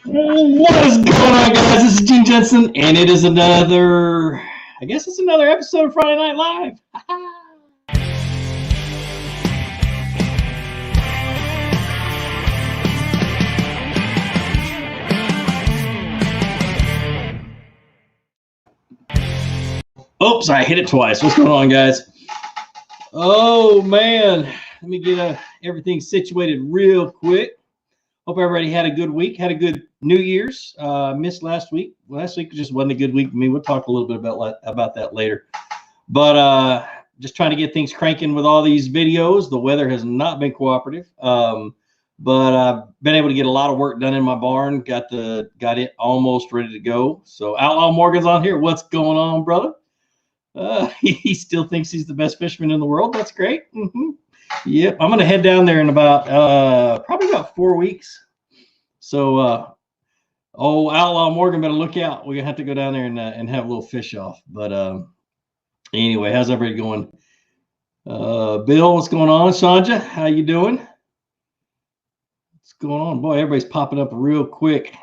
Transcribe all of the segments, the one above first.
What is going on, guys? This is Gene Jensen, and it is another, I guess it's another episode of Friday Night Live. Oops, I hit it twice. What's going on, guys? Oh, man. Let me get everything situated real quick. Hope everybody had a good week, had a good New Year's. Missed last week. Last week just wasn't a good week for me. We'll talk a little bit about that later. But just trying to get things cranking with all these videos. The weather has not been cooperative. But I've been able to get a lot of work done in my barn. Got it almost ready to go. So Outlaw Morgan's on here. What's going on, brother? He still thinks he's the best fisherman in the world. That's great. Mm-hmm. Yep, I'm gonna head down there in about probably about 4 weeks. So Outlaw Morgan, better look out. We're gonna have to go down there and have a little fish off. But anyway, how's everybody going? Bill, what's going on? Sanja, how you doing? What's going on? Boy, everybody's popping up real quick.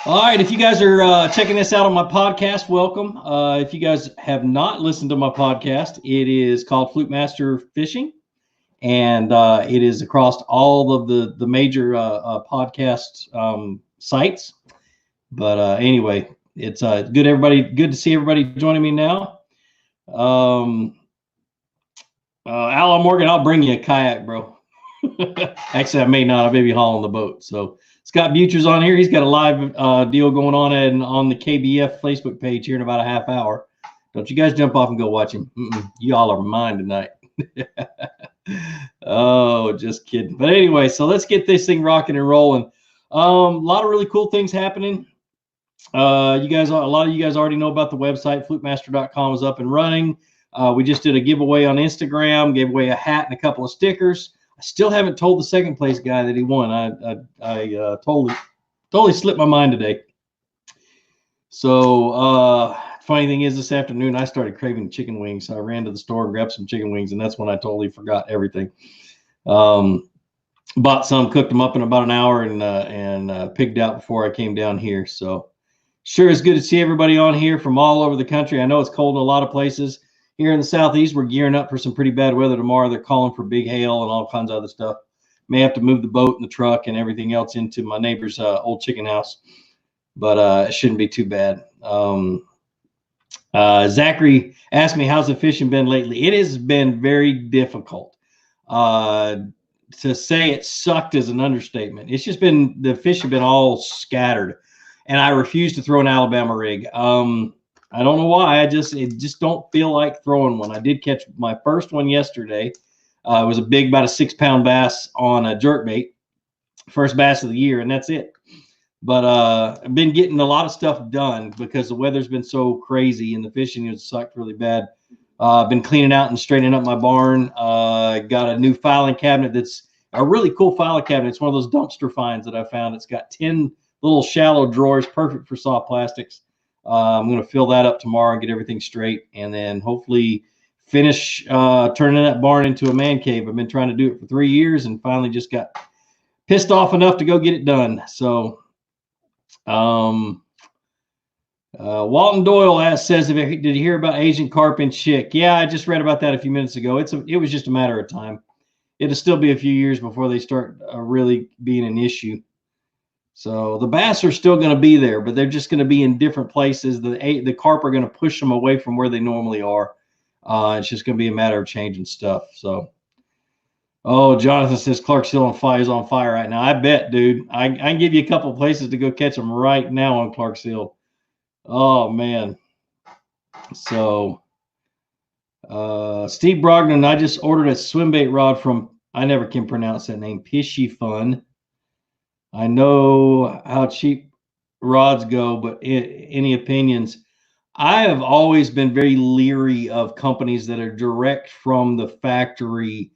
All right, if you guys are checking this out on my podcast, welcome. If you guys have not listened to my podcast, it is called Fluke Master Fishing. And it is across all of the major podcast sites. But anyway, it's good. Everybody, good to see everybody joining me now. Outlaw Morgan, I'll bring you a kayak, bro. Actually, I may not. I may be hauling the boat. So Scott Butcher's on here. He's got a live deal going on the KBF Facebook page here in about a half hour. Don't you guys jump off and go watch him. Y'all are mine tonight. Oh, just kidding. But anyway, so let's get this thing rocking and rolling. A lot of really cool things happening. A lot of you guys already know about the website. flukemaster.com is up and running. We just did a giveaway on Instagram, gave away a hat and a couple of stickers. I still haven't told the second place guy that he won. I totally slipped my mind today. So funny thing is, this afternoon I started craving chicken wings. So I ran to the store and grabbed some chicken wings, and that's when I totally forgot everything. Bought some, cooked them up in about an hour, and pigged out before I came down here. So sure is good to see everybody on here from all over the country. I know it's cold in a lot of places. Here in the Southeast, we're gearing up for some pretty bad weather tomorrow. They're calling for big hail and all kinds of other stuff. May have to move the boat and the truck and everything else into my neighbor's old chicken house, but it shouldn't be too bad. Zachary asked me, how's the fishing been lately? It has been very difficult. To say it sucked is an understatement. It's just been, the fish have been all scattered, and I refuse to throw an Alabama rig. I don't know why. It just don't feel like throwing one. I did catch my first one yesterday. It was a big, about a 6-pound bass on a jerkbait. First bass of the year, and that's it. But I've been getting a lot of stuff done because the weather's been so crazy and the fishing has sucked really bad. I've been cleaning out and straightening up my barn. Got a new filing cabinet that's a really cool filing cabinet. It's one of those dumpster finds that I found. It's got 10 little shallow drawers, perfect for soft plastics. I'm going to fill that up tomorrow and get everything straight, and then hopefully finish turning that barn into a man cave. I've been trying to do it for 3 years and finally just got pissed off enough to go get it done. So Walton Doyle says, did you hear about Asian carp and chick? Yeah, I just read about that a few minutes ago. It was just a matter of time. It'll still be a few years before they start really being an issue. So the bass are still going to be there, but they're just going to be in different places. The carp are going to push them away from where they normally are. It's just going to be a matter of changing stuff. So, oh, Jonathan says Clarksville is on fire right now. I bet, dude. I can give you a couple of places to go catch them right now on Clarksville. Oh, man. So, Steve Brogdon, I just ordered a swim bait rod from, I never can pronounce that name, Fishy Fun. I know how cheap rods go, but any opinions? I have always been very leery of companies that are direct from the factory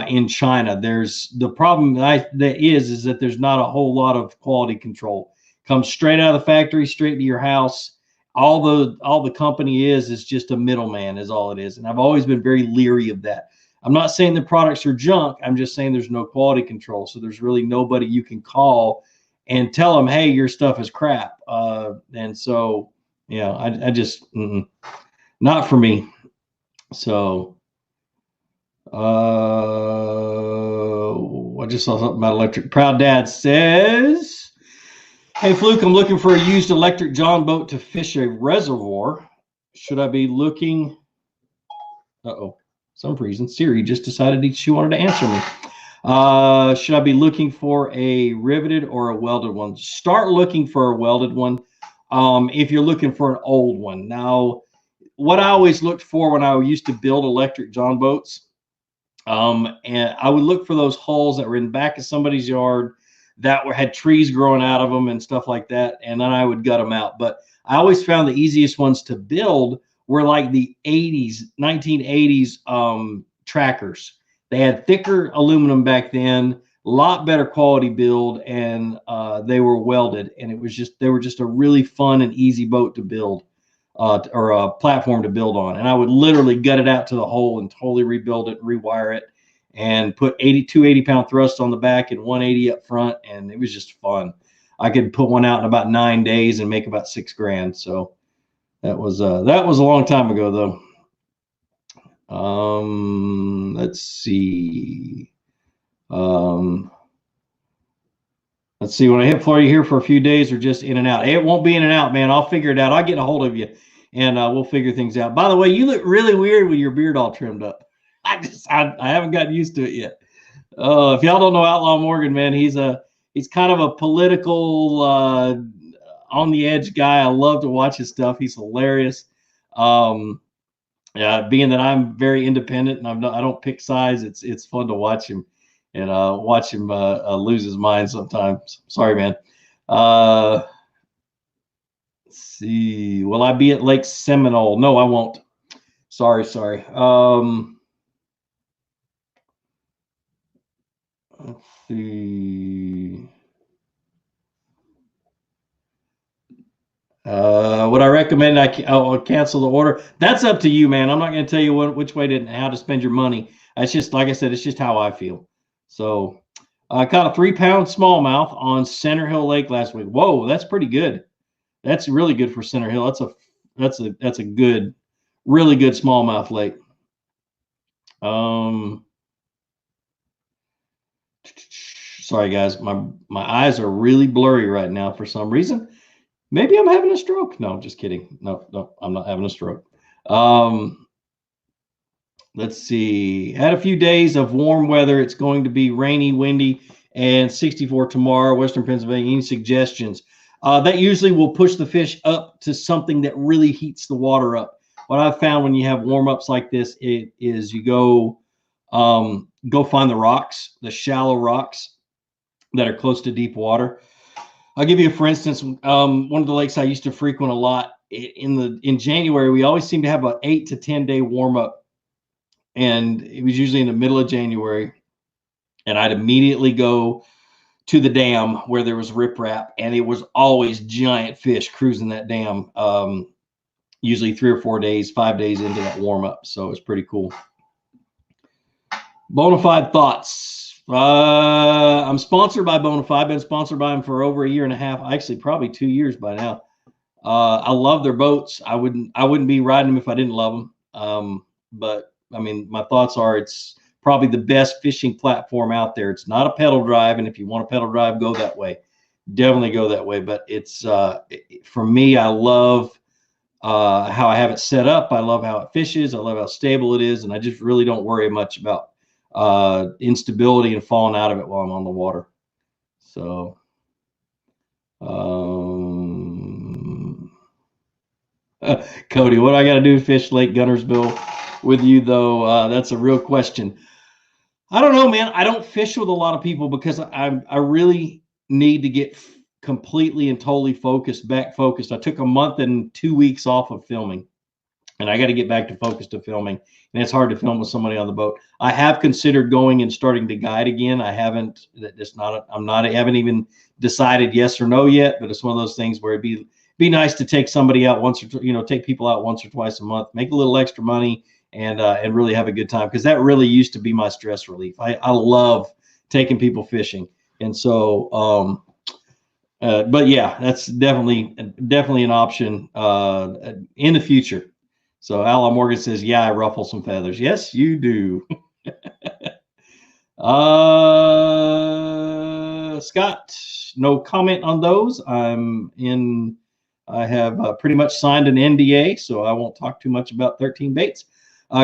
in China. There's the problem that is that there's not a whole lot of quality control. Comes straight out of the factory, straight to your house. All the company is just a middleman, is all it is. And I've always been very leery of that. I'm not saying the products are junk. I'm just saying there's no quality control. So there's really nobody you can call and tell them, hey, your stuff is crap. And so, yeah, I just, not for me. So, I just saw something about electric. Proud Dad says, hey, Fluke, I'm looking for a used electric John boat to fish a reservoir. Should I be looking? Some reason Siri just decided she wanted to answer me. Should I be looking for a riveted or a welded one? Start looking for a welded one if you're looking for an old one. Now, what I always looked for when I used to build electric John boats, and I would look for those holes that were in the back of somebody's yard that had trees growing out of them and stuff like that, and then I would gut them out. But I always found the easiest ones to build were like the 1980s trackers. They had thicker aluminum back then, a lot better quality build, and they were welded, and they were just a really fun and easy boat to build, or a platform to build on. And I would literally gut it out to the hole and totally rebuild it, rewire it, and put 2 80-pound thrusts on the back and 180 up front, and it was just fun. I could put one out in about 9 days and make about $6,000. So that was a long time ago, though. Let's see. Let's see. When I hit Florida here for a few days or just in and out? It won't be in and out, man. I'll figure it out. I'll get a hold of you, and we'll figure things out. By the way, you look really weird with your beard all trimmed up. I haven't gotten used to it yet. If y'all don't know Outlaw Morgan, man, he's kind of a political on the edge guy. I love to watch his stuff. He's hilarious. Yeah, being that I'm very independent and I don't pick sides, it's fun to watch him and watch him lose his mind sometimes. Sorry, man. Let's see. Will I be at Lake Seminole? No, I won't. Sorry. Let's see. Would I recommend I'll cancel the order? That's up to you, man. I'm not going to tell you which way and how to spend your money. It's just, like I said, it's just how I feel. So I caught a 3-pound smallmouth on Center Hill Lake last week. Whoa, that's pretty good. That's really good for Center Hill. That's a good, really good smallmouth lake. Sorry guys, my eyes are really blurry right now for some reason. Maybe I'm having a stroke. No, just kidding. No, I'm not having a stroke. Let's see. Had a few days of warm weather. It's going to be rainy, windy, and 64 tomorrow, Western Pennsylvania. Any suggestions? That usually will push the fish up to something that really heats the water up. What I've found when you have warm-ups like this is you go find the rocks, the shallow rocks that are close to deep water. I'll give you, for instance, one of the lakes I used to frequent a lot in January. We always seem to have an 8 to 10 day warm up, and it was usually in the middle of January. And I'd immediately go to the dam where there was riprap, and it was always giant fish cruising that dam. Usually 3 or 4 days, 5 days into that warm up, so it was pretty cool. Bonafide thoughts. I'm sponsored by Bonafide. I've been sponsored by them for over 1.5 years. Actually, probably 2 years by now. I love their boats. I wouldn't be riding them if I didn't love them. But I mean, my thoughts are it's probably the best fishing platform out there. It's not a pedal drive, and if you want a pedal drive, go that way. Definitely go that way. But it's for me, I love how I have it set up. I love how it fishes. I love how stable it is, and I just really don't worry much about instability and falling out of it while I'm on the water. So Cody, what do I got to do to fish Lake Gunnersville with you, though? That's a real question. I don't know, man. I don't fish with a lot of people because I really need to get completely and totally back focused. I took a month and 2 weeks off of filming, and I got to get back to focus to filming. And it's hard to film with somebody on the boat. I have considered going and starting to guide again. I haven't. I haven't even decided yes or no yet. But it's one of those things where it'd be nice to take somebody out take people out once or twice a month, make a little extra money, and really have a good time, because that really used to be my stress relief. I love taking people fishing, and so But yeah, that's definitely an option in the future. So Alan Morgan says, yeah, I ruffle some feathers. Yes, you do. Scott, no comment on those. I have pretty much signed an NDA, so I won't talk too much about 13 baits.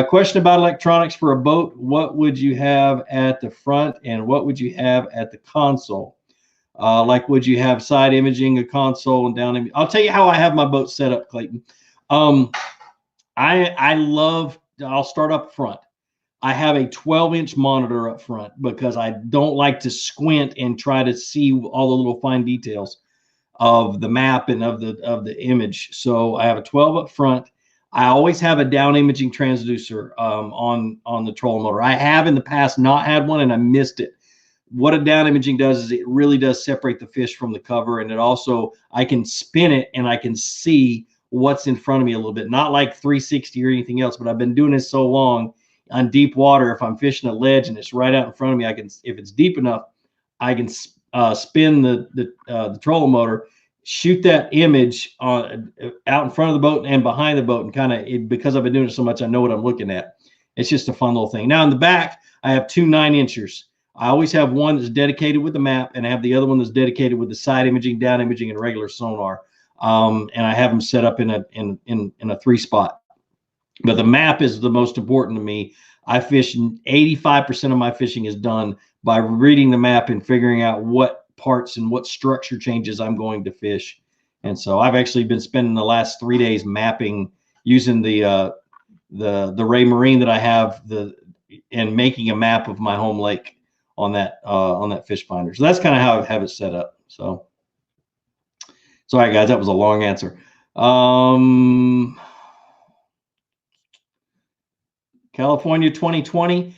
Question about electronics for a boat. What would you have at the front and what would you have at the console? Like, would you have side imaging, a console, and down imaging? I'll tell you how I have my boat set up, Clayton. I'll start up front. I have a 12-inch monitor up front because I don't like to squint and try to see all the little fine details of the map and of the image. So I have a 12 up front. I always have a down imaging transducer on the trolling motor. I have in the past not had one and I missed it. What a down imaging does is it really does separate the fish from the cover, and it also, I can spin it and I can see what's in front of me a little bit. Not like 360 or anything else, but I've been doing this so long on deep water. If I'm fishing a ledge and it's right out in front of me, I can, if it's deep enough, I can spin the trolling motor, shoot that image out in front of the boat and behind the boat, and kind of, because I've been doing it so much, I know what I'm looking at. It's just a fun little thing. Now in the back, I have two 9-inchers. I always have one that's dedicated with the map, and I have the other one that's dedicated with the side imaging, down imaging, and regular sonar. And I have them set up in a 3-spot. But the map is the most important to me. I fish 85% of my fishing is done by reading the map and figuring out what parts and what structure changes I'm going to fish. And so I've actually been spending the last 3 days mapping using the Ray Marine that I have and making a map of my home lake on that fish finder. So that's kind of how I have it set up. So sorry guys, that was a long answer. California 2020.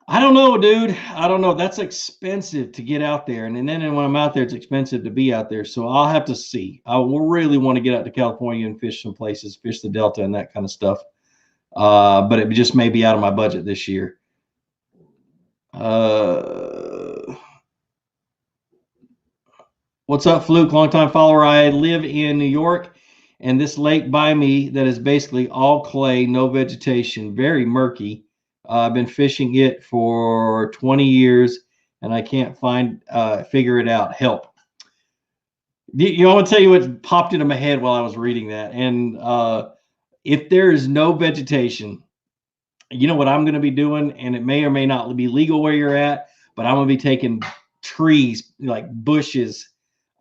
I don't know, dude. I don't know. That's expensive to get out there. And then when I'm out there, it's expensive to be out there. So I'll have to see. I will really want to get out to California and fish some places, fish the Delta and that kind of stuff. But it just may be out of my budget this year. What's up, Fluke? Longtime follower. I live in New York, and this lake by me that is basically all clay, no vegetation, very murky. I've been fishing it for 20 years, and I can't figure it out. Help. You know, I want to tell you what popped into my head while I was reading that. And if there is no vegetation, you know what I'm going to be doing, and it may or may not be legal where you're at, but I'm going to be taking trees, like bushes,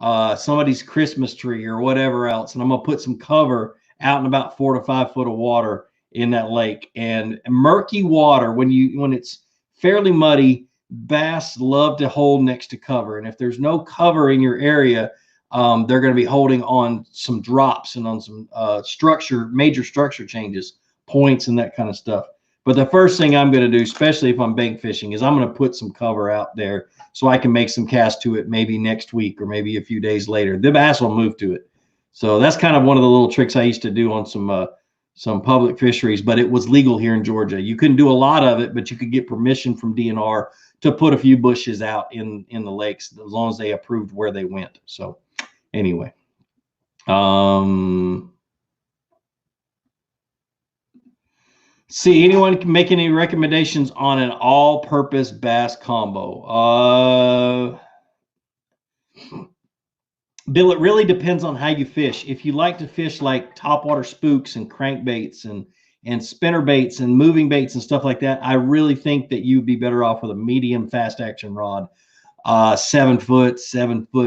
somebody's Christmas tree or whatever else, and I'm going to put some cover out in about 4 to 5 foot of water in that lake. And murky water, when it's fairly muddy, bass love to hold next to cover. And if there's no cover in your area, they're going to be holding on some drops and on some major structure changes, points and that kind of stuff. But the first thing I'm going to do, especially if I'm bank fishing, is I'm going to put some cover out there so I can make some casts to it maybe next week or maybe a few days later. The bass will move to it. So that's kind of one of the little tricks I used to do on some public fisheries, but it was legal here in Georgia. You couldn't do a lot of it, but you could get permission from DNR to put a few bushes out in the lakes as long as they approved where they went. So anyway, see, anyone can make any recommendations on an all-purpose bass combo? Bill, it really depends on how you fish. If you like to fish like topwater spooks and crankbaits and spinner baits and moving baits and stuff like that, I really think that you'd be better off with a medium fast action rod, 7 foot,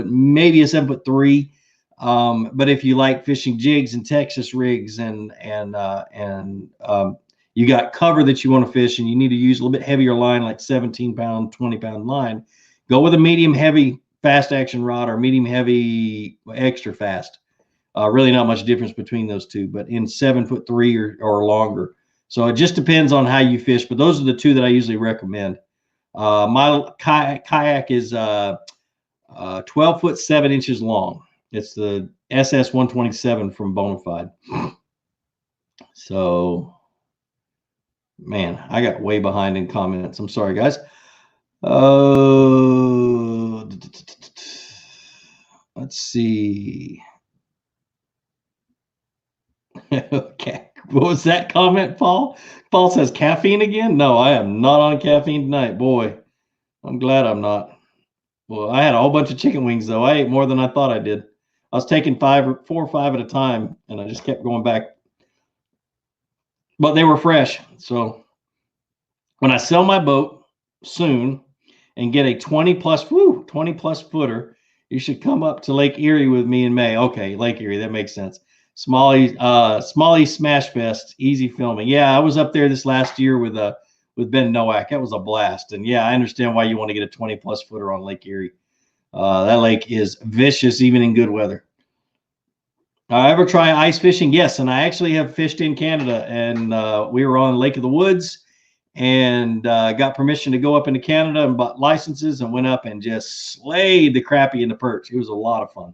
maybe a 7'3". But if you like fishing jigs and Texas rigs and you got cover that you want to fish and you need to use a little bit heavier line, like 17-pound, 20-pound line, go with a medium heavy fast action rod or medium heavy extra fast. Really not much difference between those two, but in 7'3" or longer. So it just depends on how you fish, but those are the two that I usually recommend. My kayak is 12 foot 7 inches long. It's the SS 127 from Bonafide. So, man, I got way behind in comments. I'm sorry, guys. Let's see. Okay. What was that comment, Paul? Paul says caffeine again? No, I am not on caffeine tonight. Boy, I'm glad I'm not. Well, I had a whole bunch of chicken wings, though. I ate more than I thought I did. I was taking 4 or 5 at a time, and I just kept going back. But they were fresh. So when I sell my boat soon and get a 20 plus footer, you should come up to Lake Erie with me in May. Okay, Lake Erie, that makes sense. Smalley Smash Fest, easy filming. Yeah, I was up there this last year with Ben Nowak. That was a blast. And yeah, I understand why you want to get a 20 plus footer on Lake Erie. That lake is vicious even in good weather. Ever try ice fishing? Yes, and I actually have fished in Canada, and we were on Lake of the Woods, and got permission to go up into Canada and bought licenses and went up and just slayed the crappie and the perch. It was a lot of fun.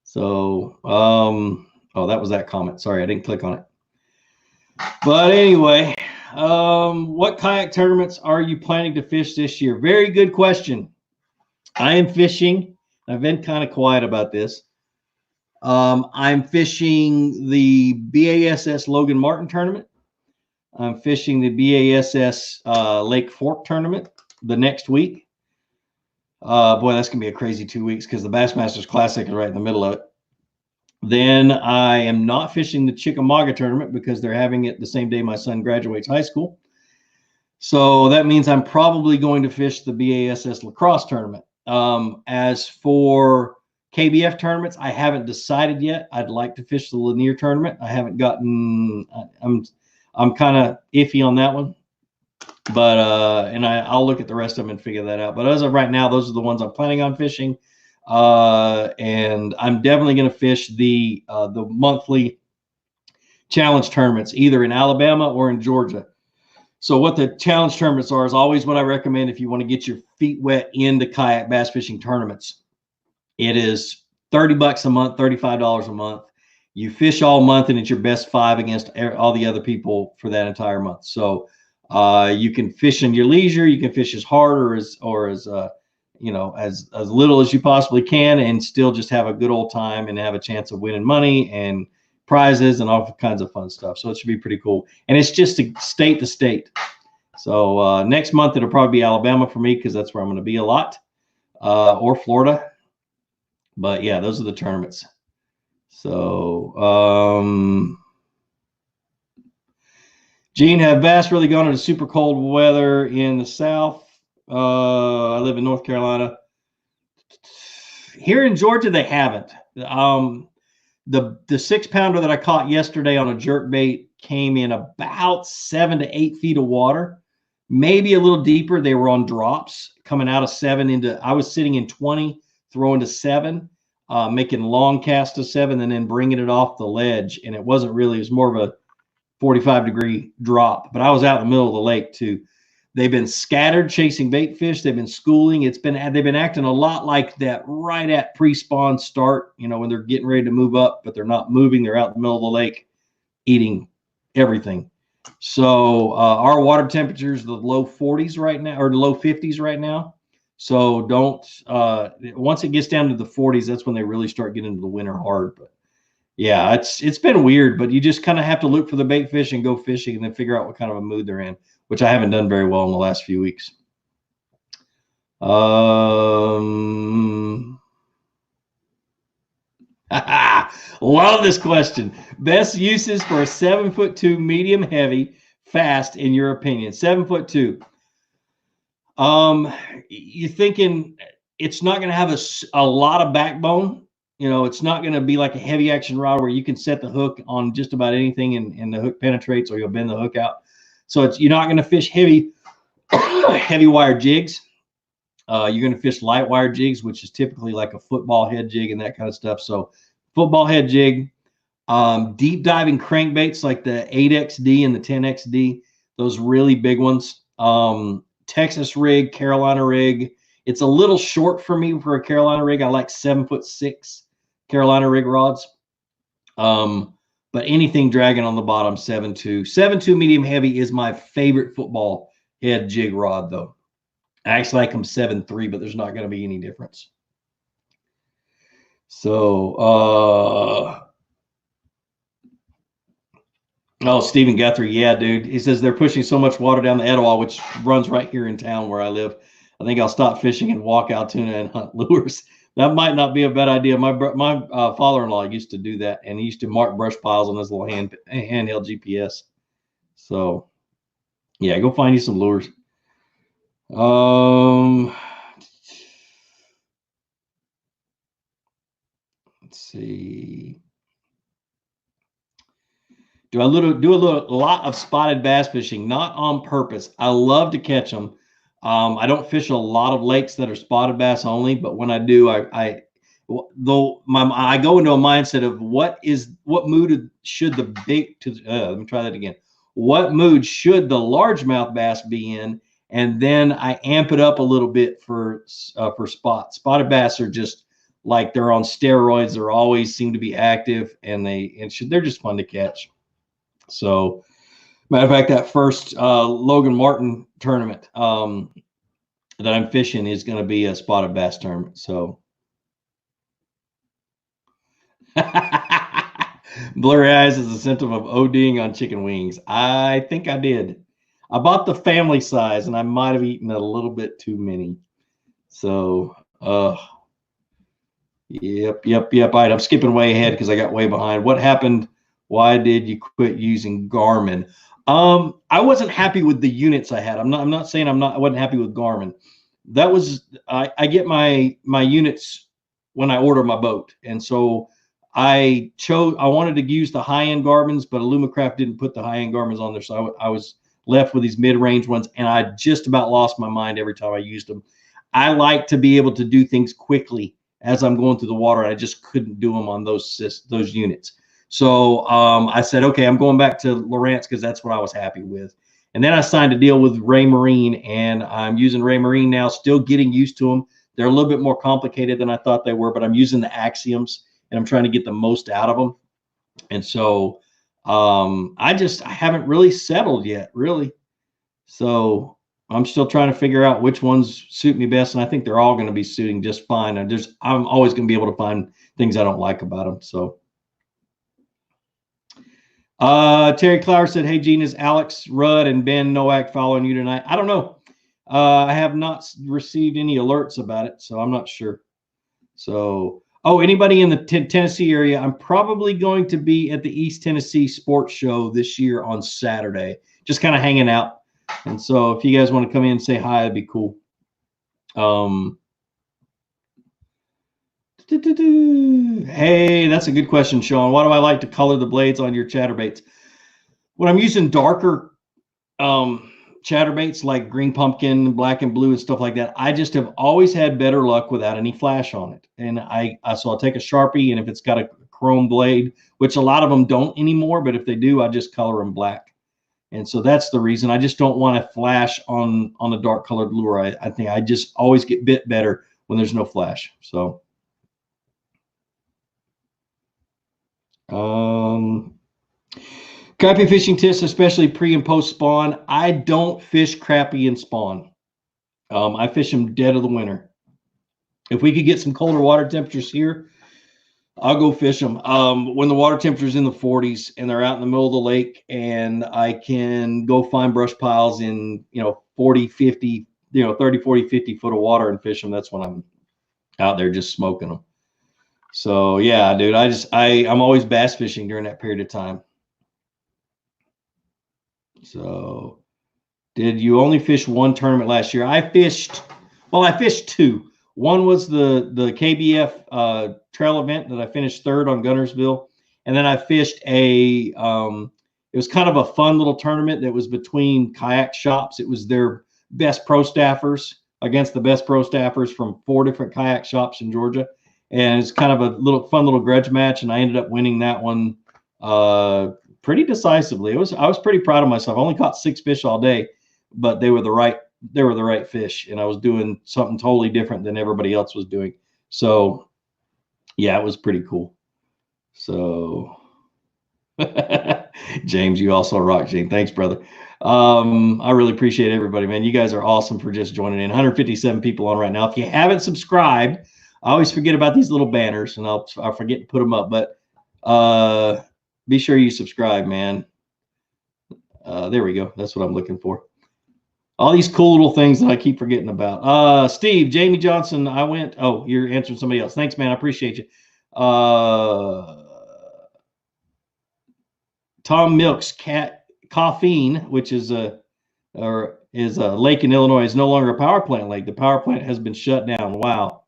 So, oh, that was that comment. Sorry, I didn't click on it. But anyway, what kayak tournaments are you planning to fish this year? Very good question. I am fishing. I've been kind of quiet about this. I'm fishing the BASS Logan Martin tournament. I'm fishing the BASS Lake Fork tournament the next week. Boy, that's going to be a crazy 2 weeks because the Bassmasters Classic is right in the middle of it. Then I am not fishing the Chickamauga tournament because they're having it the same day my son graduates high school. So that means I'm probably going to fish the BASS lacrosse tournament. As for KBF tournaments, I haven't decided yet. I'd like to fish the Lanier tournament. I haven't gotten. I'm kind of iffy on that one, but and I'll look at the rest of them and figure that out. But as of right now, those are the ones I'm planning on fishing. And I'm definitely going to fish the monthly challenge tournaments, either in Alabama or in Georgia. So what the challenge tournaments are is always what I recommend if you want to get your feet wet into kayak bass fishing tournaments. It is $30 a month, $35 a month. You fish all month, and it's your best 5 against all the other people for that entire month. So you can fish in your leisure. You can fish as hard or as little as you possibly can, and still just have a good old time and have a chance of winning money and prizes and all kinds of fun stuff. So it should be pretty cool. And it's just state to state. So next month it'll probably be Alabama for me because that's where I'm going to be a lot, or Florida. But yeah, those are the tournaments. So, Gene, have bass really gone into super cold weather in the South? I live in North Carolina. Here in Georgia, they haven't. The 6-pounder that I caught yesterday on a jerk bait came in about 7 to 8 feet of water, maybe a little deeper. They were on drops coming out of 7 into. I was sitting in 20, throwing to 7. Making long cast to 7 and then bringing it off the ledge. And it wasn't really, it was more of a 45-degree drop, but I was out in the middle of the lake too. They've been scattered chasing bait fish. They've been schooling. They've been acting a lot like that right at pre-spawn start, when they're getting ready to move up, but they're not moving. They're out in the middle of the lake eating everything. So our water temperatures, the low 40s right now, or the low 50s right now. So don't, once it gets down to the 40s, that's when they really start getting into the winter hard. But yeah, it's been weird, but you just kind of have to look for the bait fish and go fishing and then figure out what kind of a mood they're in, which I haven't done very well in the last few weeks. Love this question. Best uses for a 7'2" medium heavy fast in your opinion? 7'2". You're thinking it's not going to have a lot of backbone. It's not going to be like a heavy action rod where you can set the hook on just about anything and the hook penetrates, or you'll bend the hook out. So you're not going to fish heavy wire jigs. You're going to fish light wire jigs, which is typically like a football head jig and that kind of stuff. So football head jig, deep diving crankbaits like the 8XD and the 10XD, those really big ones. Texas rig, Carolina rig. It's a little short for me for a Carolina rig. I like 7'6" Carolina rig rods. But anything dragging on the bottom, 7'2". 7'2" medium heavy is my favorite football head jig rod, though. I actually like them 7'3", but there's not going to be any difference. So, oh, Stephen Guthrie. Yeah, dude. He says they're pushing so much water down the Etowah, which runs right here in town where I live. I think I'll stop fishing and walk out tuna and hunt lures. That might not be a bad idea. My father-in-law used to do that, and he used to mark brush piles on his little handheld GPS. So, yeah, go find you some lures. Let's see. Do a lot of spotted bass fishing, not on purpose. I love to catch them. I don't fish a lot of lakes that are spotted bass only, but when I do, I go into a mindset of what mood should the let me try that again. What mood should the largemouth bass be in? And then I amp it up a little bit for spots. Spotted bass are just like they're on steroids. They're always seem to be active, and they're just fun to catch. So, matter of fact, that first Logan Martin tournament that I'm fishing is going to be a spotted bass tournament. So, blurry eyes is a symptom of ODing on chicken wings. I think I did. I bought the family size, and I might have eaten a little bit too many. So, yep. All right, I'm skipping way ahead because I got way behind. What happened? Why did you quit using Garmin? I wasn't happy with the units I had. I'm not saying I wasn't happy with Garmin. That was I get my units when I order my boat, and so I wanted to use the high-end Garmin's, but Alumacraft didn't put the high-end Garmin's on there, so I was left with these mid-range ones, and I just about lost my mind every time I used them. I like to be able to do things quickly as I'm going through the water. I just couldn't do them on those units. So I said, okay, I'm going back to Lowrance because that's what I was happy with. And then I signed a deal with Ray Marine, and I'm using Ray Marine now, still getting used to them. They're a little bit more complicated than I thought they were, but I'm using the Axioms, and I'm trying to get the most out of them. And so I haven't really settled yet, really. So I'm still trying to figure out which ones suit me best, and I think they're all going to be suiting just fine. I'm always going to be able to find things I don't like about them. So. Terry Clower said, "Hey, Gene, is Alex Rudd and Ben Nowak following you tonight?" I don't know. I have not received any alerts about it, so I'm not sure. So, anybody in the Tennessee area? I'm probably going to be at the East Tennessee Sports Show this year on Saturday, just kind of hanging out. And so, if you guys want to come in and say hi, it'd be cool. Hey, that's a good question, Sean. Why do I like to color the blades on your chatterbaits? When I'm using darker chatterbaits like green pumpkin, black and blue, and stuff like that, I just have always had better luck without any flash on it. And so I'll take a Sharpie, and if it's got a chrome blade, which a lot of them don't anymore, but if they do, I just color them black. And so that's the reason. I just don't want to flash on a dark colored lure. I think I just always get bit better when there's no flash. So. Crappie fishing tips, especially pre and post spawn. I don't fish crappie in spawn. I fish them dead of the winter. If we could get some colder water temperatures here, I'll go fish them. When the water temperature is in the 40s and they're out in the middle of the lake, and I can go find brush piles in 40, 50, 30, 40, 50 foot of water and fish them. That's when I'm out there just smoking them. So yeah, dude, I'm always bass fishing during that period of time. So did you only fish one tournament last year? I fished two. One was the KBF trail event that I finished third on Gunnersville. And then I fished it was kind of a fun little tournament that was between kayak shops. It was their best pro staffers against the best pro staffers from 4 different kayak shops in Georgia. And it's kind of a fun little grudge match. And I ended up winning that one pretty decisively. I was pretty proud of myself. I only caught 6 fish all day, but they were the right fish, and I was doing something totally different than everybody else was doing. So yeah, it was pretty cool. So James, you also rock, Gene. Thanks, brother. I really appreciate everybody, man. You guys are awesome for just joining in. 157 people on right now. If you haven't subscribed, I always forget about these little banners, and I'll forget to put them up. But be sure you subscribe, man. There we go. That's what I'm looking for. All these cool little things that I keep forgetting about. Steve, Jamie Johnson, I went. Oh, you're answering somebody else. Thanks, man. I appreciate you. Tom Milk's caffeine, which is a lake in Illinois, is no longer a power plant lake. The power plant has been shut down. Wow.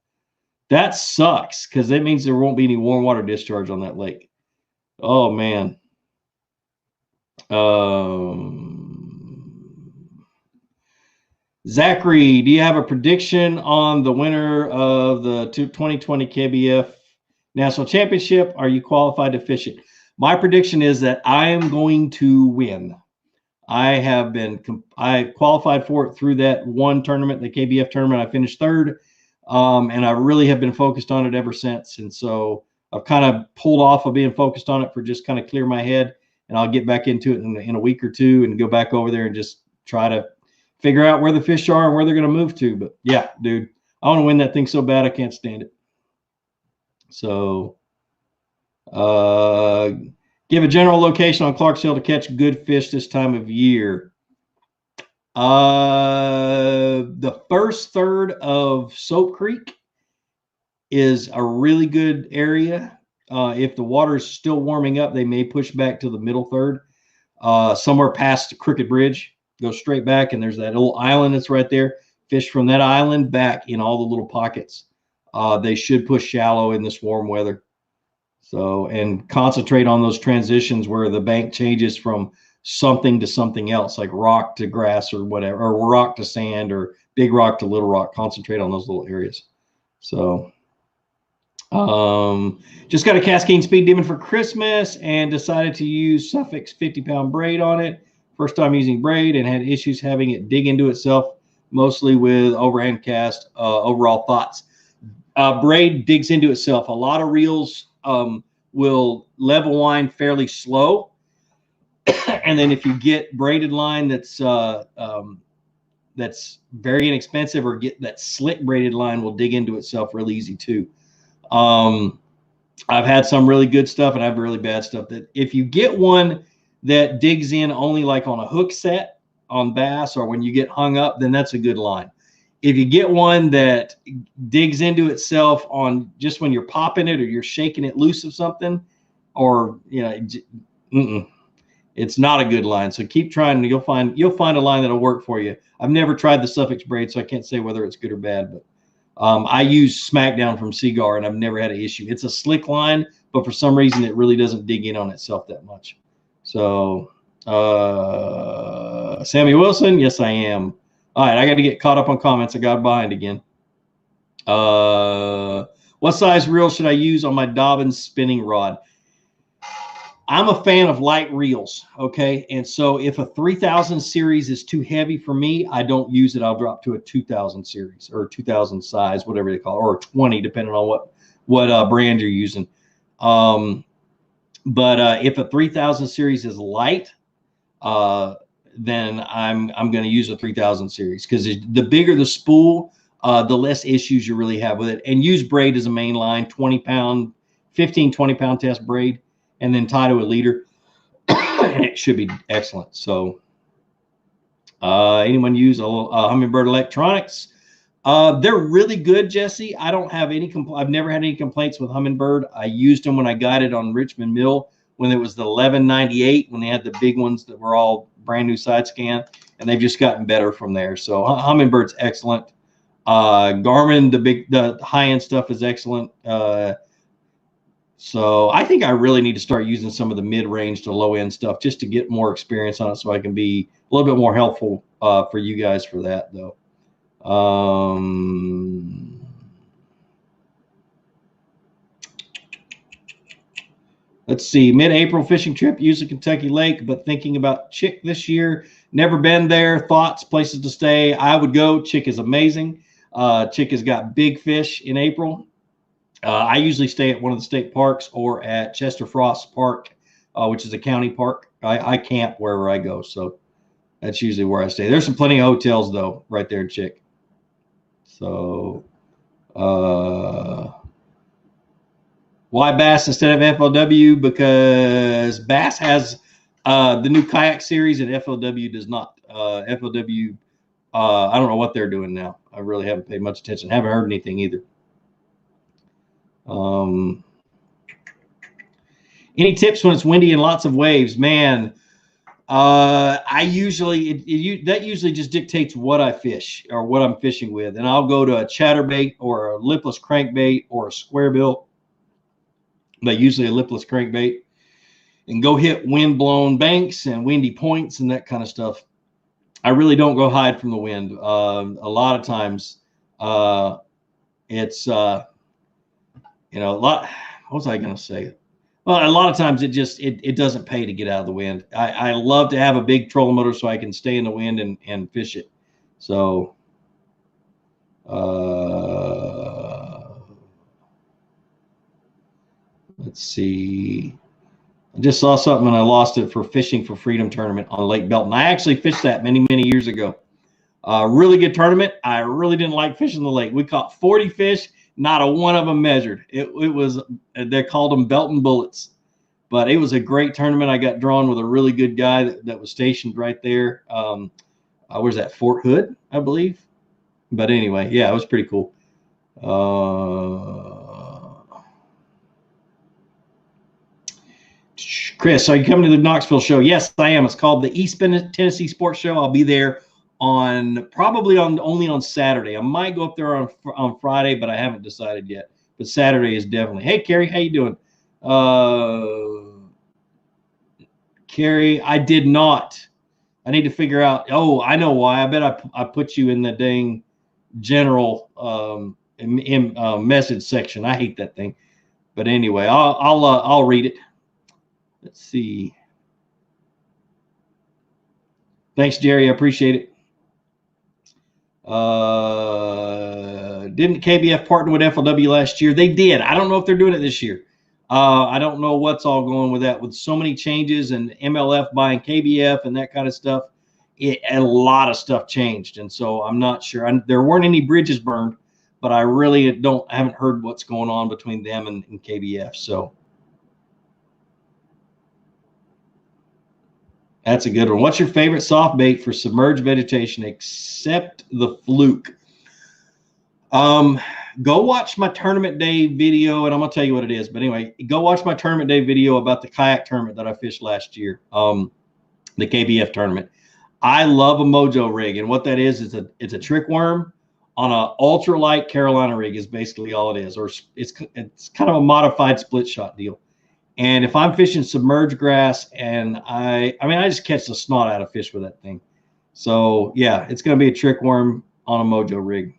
That sucks, because that means there won't be any warm water discharge on that lake. Oh, man. Zachary, do you have a prediction on the winner of the 2020 KBF National Championship? Are you qualified to fish it? My prediction is that I am going to win. I qualified for it through that one tournament, the KBF tournament. I finished third, and I really have been focused on it ever since. And so I've kind of pulled off of being focused on it for just kind of clear my head, and I'll get back into it in a week or two and go back over there and just try to figure out where the fish are and where they're going to move to. But yeah, dude, I want to win that thing so bad I can't stand it. So give a general location on Clarksville to catch good fish this time of year. The first third of Soap Creek is a really good area. If the water is still warming up, they may push back to the middle third. Somewhere past Crooked Bridge, go straight back, and there's that little island that's right there. Fish from that island back in all the little pockets. They should push shallow in this warm weather. So, and concentrate on those transitions where the bank changes from something to something else, like rock to grass or whatever, or rock to sand, or big rock to little rock. Concentrate on those little areas. So, just got a Cascade Speed Demon for Christmas and decided to use Suffolk's 50-pound braid on it. First time using braid, and had issues having it dig into itself, mostly with overhand cast. Overall thoughts. Braid digs into itself. A lot of reels will level line fairly slow. And then if you get braided line that's very inexpensive, or get that slick braided line, will dig into itself really easy too. I've had some really good stuff, and I have really bad stuff. That if you get one that digs in only like on a hook set on bass, or when you get hung up, then that's a good line. If you get one that digs into itself on just when you're popping it or you're shaking it loose of something, or it's not a good line. So keep trying, and you'll find a line that'll work for you. I've never tried the Suffolk's braid, so I can't say whether it's good or bad, but I use Smackdown from Seagar, and I've never had an issue. It's a slick line, but for some reason it really doesn't dig in on itself that much. So Sammy Wilson, yes I am. All right, I got to get caught up on comments. I got behind again. What size reel should I use on my Dobbins spinning rod? I'm a fan of light reels, okay? And so if a 3000 series is too heavy for me, I don't use it. I'll drop to a 2000 series, or 2000 size, whatever they call it, or 20, depending on what brand you're using. But if a 3000 series is light, then I'm going to use a 3000 series, because the bigger the spool, the less issues you really have with it. And use braid as a main line, 20-pound, 15, 20-pound test braid, and then tie to a leader, and it should be excellent. So anyone use a Humminbird Electronics? They're really good, Jesse. I don't have any I've never had any complaints with Humminbird. I used them when I guided on Richmond Mill when it was the 1198, when they had the big ones that were all brand new side scan, and they've just gotten better from there. So Humminbird's excellent. Garmin, the high-end stuff is excellent. So I think I really need to start using some of the mid-range to low-end stuff just to get more experience on it, so I can be a little bit more helpful for you guys for that, though. Let's see. Mid-April fishing trip, using Kentucky Lake, but thinking about Chick this year. Never been there. Thoughts, places to stay. I would go. Chick is amazing. Chick has got big fish in April. I usually stay at one of the state parks or at Chester Frost Park, which is a county park. I camp wherever I go, so that's usually where I stay. There's plenty of hotels, though, right there in Chick. So Why bass instead of FLW? Because bass has the new kayak series and FLW does not. FLW, I don't know what they're doing now. I really haven't paid much attention. Haven't heard anything either. Any tips when it's windy and lots of waves? Man, I usually that usually just dictates what I fish or what I'm fishing with, and I'll go to a chatterbait or a lipless crankbait or a square bill, but usually a lipless crankbait, and go hit wind-blown banks and windy points and that kind of stuff. I really don't go hide from the wind. A lot of times, it's a lot. What was I going to say? Well, a lot of times it doesn't pay to get out of the wind. I love to have a big trolling motor so I can stay in the wind and fish it. So, let's see. I just saw something and I lost it for Fishing for Freedom tournament on Lake Belton. I actually fished that many, many years ago. Really good tournament. I really didn't like fishing the lake. We caught 40 fish. Not a one of them measured. It was, they called them Belton bullets. But it was a great tournament. I got drawn with a really good guy that was stationed right there. Where's that? Fort Hood, I believe. But anyway, yeah, it was pretty cool. Chris, are you coming to the Knoxville show? Yes, I am. It's called the East Tennessee Sports Show. I'll be there probably only on Saturday. I might go up there on Friday, but I haven't decided yet. But Saturday is definitely. Hey, Carrie, how you doing? Carrie, I did not. I need to figure out. Oh, I know why. I bet I put you in the dang general message section. I hate that thing. But anyway, I'll read it. Let's see. Thanks, Jerry. I appreciate it. Didn't KBF partner with FLW last year? They did. I don't know if they're doing it this year. I don't know what's all going with that. With so many changes and MLF buying KBF and that kind of stuff, a lot of stuff changed. And so I'm not sure. There weren't any bridges burned, but I really haven't heard what's going on between them and KBF. So that's a good one. What's your favorite soft bait for submerged vegetation except the fluke? Go watch my tournament day video, and I'm going to tell you what it is. But anyway, go watch my tournament day video about the kayak tournament that I fished last year, the KBF tournament. I love a Mojo rig, and what that is it's a trick worm on an ultralight Carolina rig is basically all it is, or it's kind of a modified split shot deal. And if I'm fishing submerged grass, and I just catch the snot out of fish with that thing. So yeah, it's going to be a trick worm on a Mojo rig.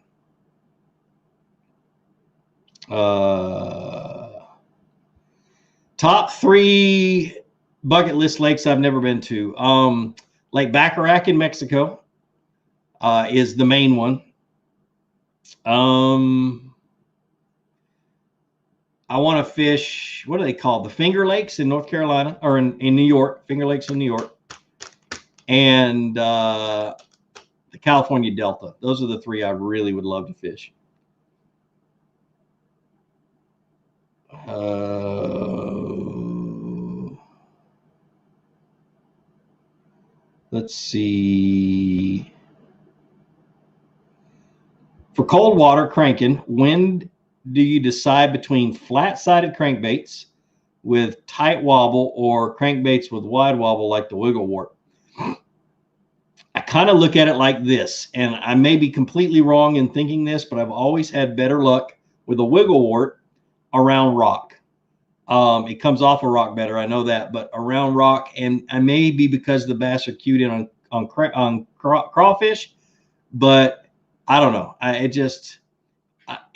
Top 3 bucket list lakes I've never been to. Lake Bacharach in Mexico is the main one. I want to fish, what are they called? The Finger Lakes in North Carolina, or in New York, Finger Lakes in New York, and the California Delta. Those are the 3 I really would love to fish. Let's see. For cold water cranking, when do you decide between flat-sided crankbaits with tight wobble or crankbaits with wide wobble like the wiggle wart? I kind of look at it like this, and I may be completely wrong in thinking this, but I've always had better luck with a wiggle wart around rock. It comes off a rock better, I know that, but around rock, and I may be because the bass are cued in on crawfish, but I don't know.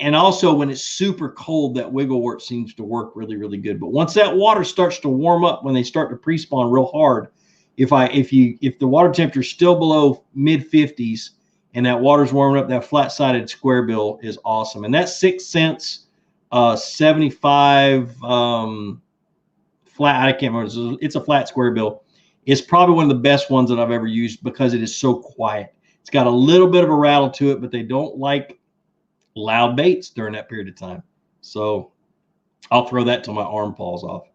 And also when it's super cold, that wiggle wart seems to work really, really good. But once that water starts to warm up, when they start to pre-spawn real hard, if the water temperature is still below mid-50s and that water's warming up, that flat-sided square bill is awesome. And that 6 cents 75 flat, I can't remember, it's a flat square bill. It's probably one of the best ones that I've ever used because it is so quiet. It's got a little bit of a rattle to it, but they don't like loud baits during that period of time. So I'll throw that till my arm falls off.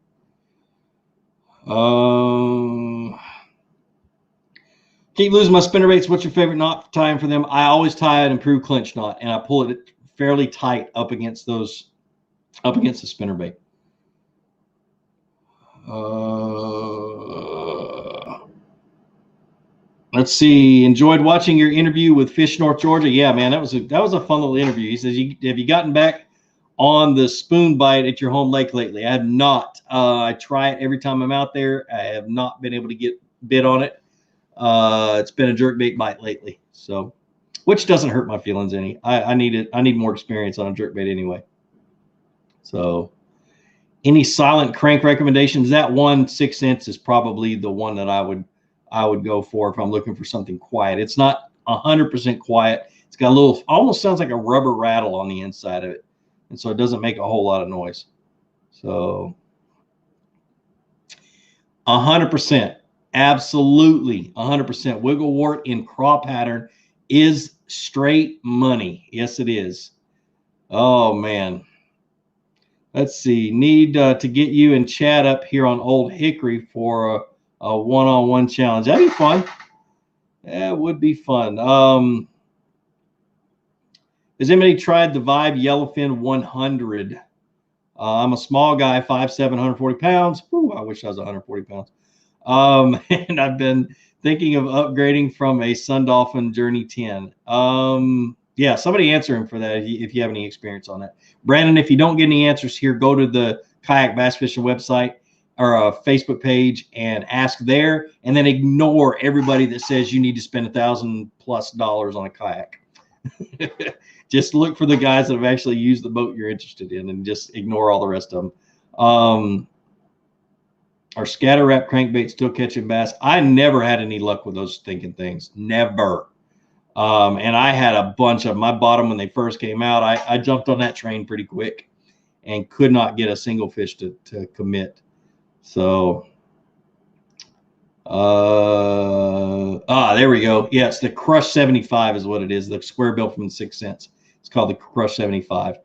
Keep losing my spinnerbaits. What's your favorite knot tying for them? I always tie an improved clinch knot, and I pull it fairly tight up against the spinnerbait. Let's see. Enjoyed watching your interview with Fish North Georgia. Yeah, man, that was a fun little interview. He says, have you gotten back on the spoon bite at your home lake lately? I have not. I try it every time I'm out there. I have not been able to get bit on it. It's been a jerkbait bite lately, so which doesn't hurt my feelings any. I need more experience on a jerkbait anyway. So, any silent crank recommendations? That 1 6-inch is probably the one that I would go for if I'm looking for something quiet. It's not 100% quiet. It's got a little, almost sounds like a rubber rattle on the inside of it, and so it doesn't make a whole lot of noise. So 100%, absolutely 100%. Wigglewort in craw pattern is straight money. Yes, it is. Oh man. Let's see. Need to get you and Chad up here on Old Hickory for a one-on-one challenge. That'd be fun. That would be fun. Has anybody tried the Vibe Yellowfin 100? I'm a small guy, 5'7", 140 pounds. Ooh, I wish I was 140 pounds. And I've been thinking of upgrading from a Sun Dolphin Journey 10. Yeah, somebody answer him for that if you have any experience on that. Brandon, if you don't get any answers here, go to the Kayak Bass Fishing website or a Facebook page and ask there, and then ignore everybody that says you need to spend $1,000+ on a kayak. Just look for the guys that have actually used the boat you're interested in, and just ignore all the rest of them. Are scatter wrap crankbaits still catching bass? I never had any luck with those stinking things. Never. And I had a bunch of them. I bought them when they first came out. I jumped on that train pretty quick and could not get a single fish to commit. So, there we go. Yeah, it's the Crush 75 is what it is. The square bill from 6 cents. It's called the Crush 75.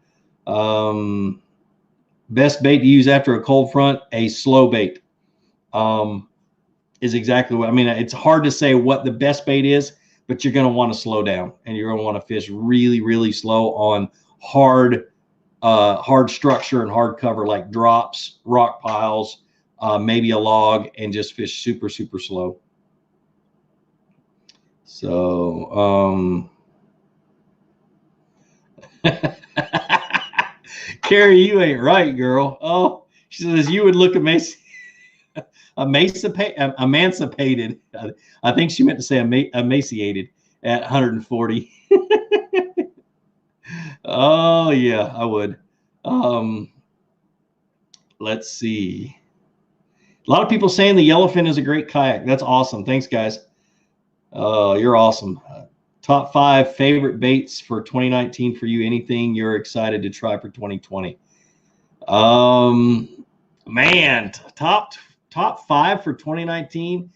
Best bait to use after a cold front, a slow bait. Is exactly what I mean. It's hard to say what the best bait is, but you're going to want to slow down, and you're going to want to fish really, really slow on hard structure and hard cover like drops, rock piles, maybe a log, and just fish super, super slow. So, Carrie, you ain't right, girl. Oh, she says you would look emancipated. I think she meant to say emaciated at 140. Oh yeah, I would. Let's see. A lot of people saying the Yellowfin is a great kayak. That's awesome. Thanks, guys. You're awesome. Top 5 favorite baits for 2019 for you. Anything you're excited to try for 2020? Man, top 5 for 2019.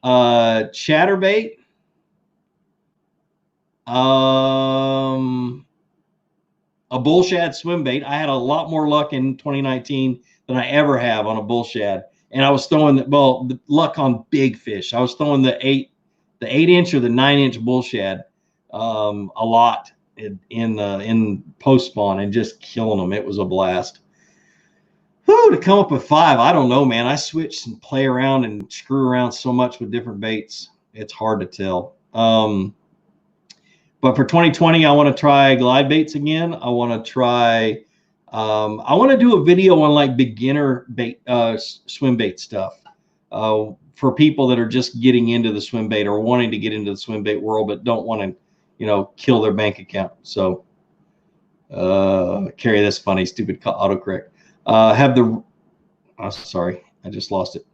Chatterbait. A bull shad swim bait. I had a lot more luck in 2019 than I ever have on a bull shad, and I was throwing the luck on big fish. I was throwing the 8-inch or the 9-inch bull shad a lot in post spawn and just killing them. It was a blast. Whew, to come up with 5, I don't know, man. I switch and play around and screw around so much with different baits. It's hard to tell. But for 2020, I want to try glide baits again. I want to try. I want to do a video on like beginner bait, swim bait stuff for people that are just getting into the swim bait or wanting to get into the swim bait world, but don't want to, kill their bank account. So, Carrie, that's funny. Stupid autocorrect. Sorry, I just lost it.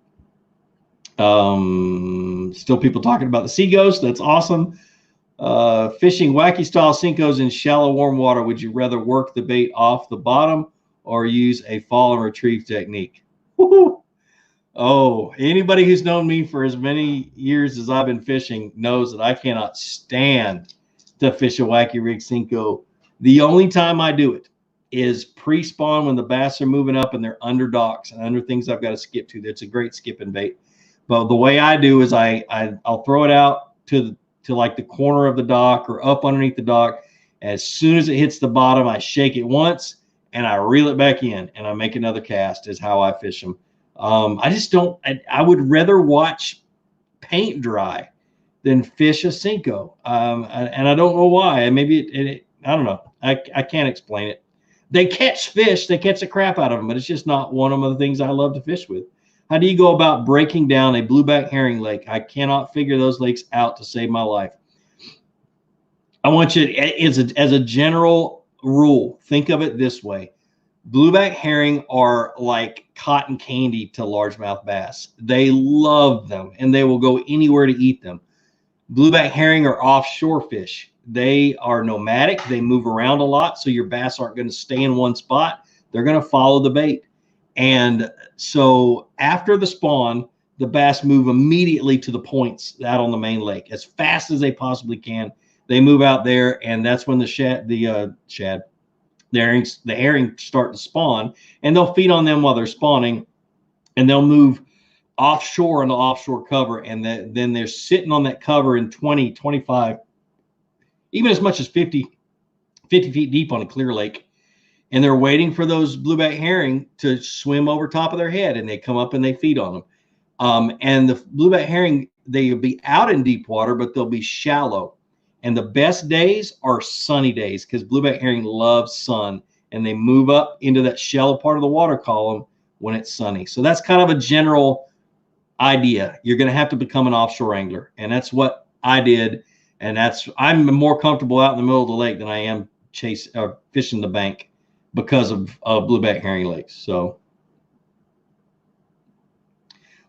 Still people talking about the sea ghost. That's awesome. Fishing wacky style Senkos in shallow warm water. Would you rather work the bait off the bottom or use a fall and retrieve technique? Woo-hoo. Oh, anybody who's known me for as many years as I've been fishing knows that I cannot stand to fish a wacky rig Senko The only time I do it is pre-spawn when the bass are moving up and they're under docks and under things I've got to skip to. That's a great skipping bait. But the way I do is I'll throw it out to like the corner of the dock or up underneath the dock. As soon as it hits the bottom, I shake it once and I reel it back in and I make another cast. Is how I fish them. I just don't. I would rather watch paint dry than fish a Cinco. And I don't know why. Maybe I don't know. I can't explain it. They catch fish. They catch the crap out of them, but it's just not one of the things I love to fish with. How do you go about breaking down a blueback herring lake? I cannot figure those lakes out to save my life. I want you to, as a general rule, think of it this way. Blueback herring are like cotton candy to largemouth bass. They love them, and they will go anywhere to eat them. Blueback herring are offshore fish. They are nomadic. They move around a lot, so your bass aren't going to stay in one spot. They're going to follow the bait. And so after the spawn, the bass move immediately to the points out on the main lake as fast as they possibly can. They move out there, and that's when the herring start to spawn, and they'll feed on them while they're spawning, and they'll move offshore into offshore cover, and then they're sitting on that cover in 20, 25, even as much as 50 feet deep on a clear lake, and they're waiting for those blueback herring to swim over top of their head, and they come up and they feed on them. And the blueback herring, they'll be out in deep water, but they'll be shallow. And the best days are sunny days because blueback herring love sun, and they move up into that shallow part of the water column when it's sunny. So that's kind of a general idea. You're going to have to become an offshore angler, and that's what I did. And I'm more comfortable out in the middle of the lake than I am fishing the bank because of blueback herring lakes. So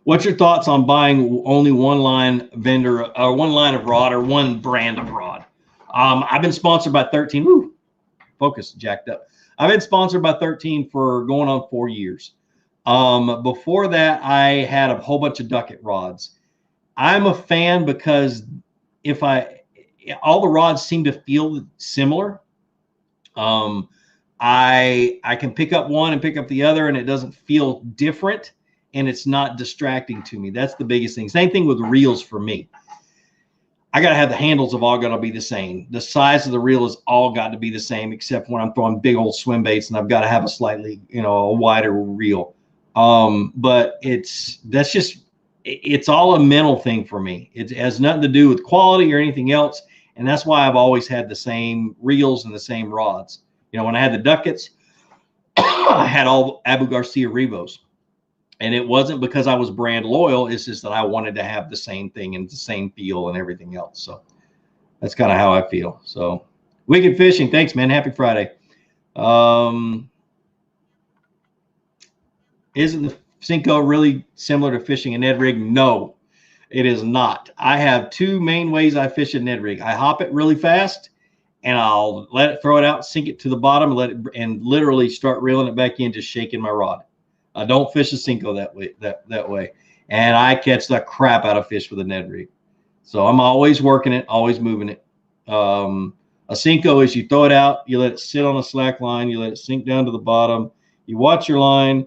what's your thoughts on buying only one line vendor or one line of rod or one brand of rod? I've been sponsored by 13. Woo, focus jacked up. I've been sponsored by 13 for going on 4 years. Before that, I had a whole bunch of ducket rods. I'm a fan because all the rods seem to feel similar. I can pick up one and pick up the other, and it doesn't feel different, and it's not distracting to me. That's the biggest thing. Same thing with reels for me. I got to have the handles of all got to be the same. The size of the reel is all got to be the same, except when I'm throwing big old swim baits, and I've got to have a slightly, a wider reel. But it's all a mental thing for me. It has nothing to do with quality or anything else. And that's why I've always had the same reels and the same rods. When I had the duckets, I had all Abu Garcia Revos. And it wasn't because I was brand loyal. It's just that I wanted to have the same thing and the same feel and everything else. So that's kind of how I feel. So wicked fishing. Thanks, man. Happy Friday. Isn't the Cinco really similar to fishing a Ned rig? No, it is not. I have two main ways I fish a Ned rig. I hop it really fast, and I'll let it throw it out, sink it to the bottom, and literally start reeling it back in, just shaking my rod. I don't fish a Cinco that way. And I catch the crap out of fish with a Ned rig. So I'm always working it, always moving it. A Cinco is you throw it out, you let it sit on a slack line, you let it sink down to the bottom, you watch your line,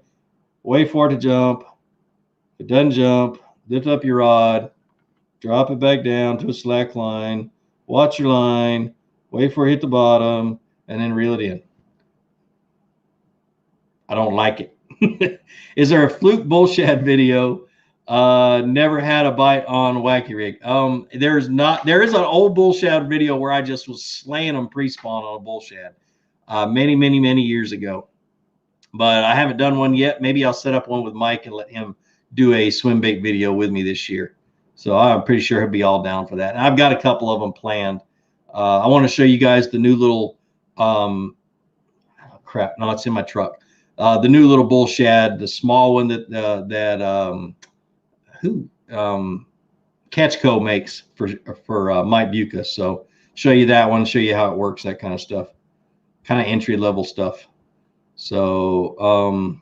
wait for it to jump. If it doesn't jump, lift up your rod, drop it back down to a slack line, watch your line, wait for it to hit the bottom, and then reel it in. I don't like it. Is there a fluke bull shad video? Never had a bite on wacky rig. There is an old bull shad video where I just was slaying them pre-spawn on a bull shad many years ago. But I haven't done one yet. Maybe I'll set up one with Mike and let him do a swim bait video with me this year. So I'm pretty sure he'll be all down for that. And I've got a couple of them planned. I want to show you guys the new little crap. No, it's in my truck. The new little bull shad, the small one that Catchco makes for Mike Buca. So show you that one, show you how it works, that kind of stuff, kind of entry level stuff. So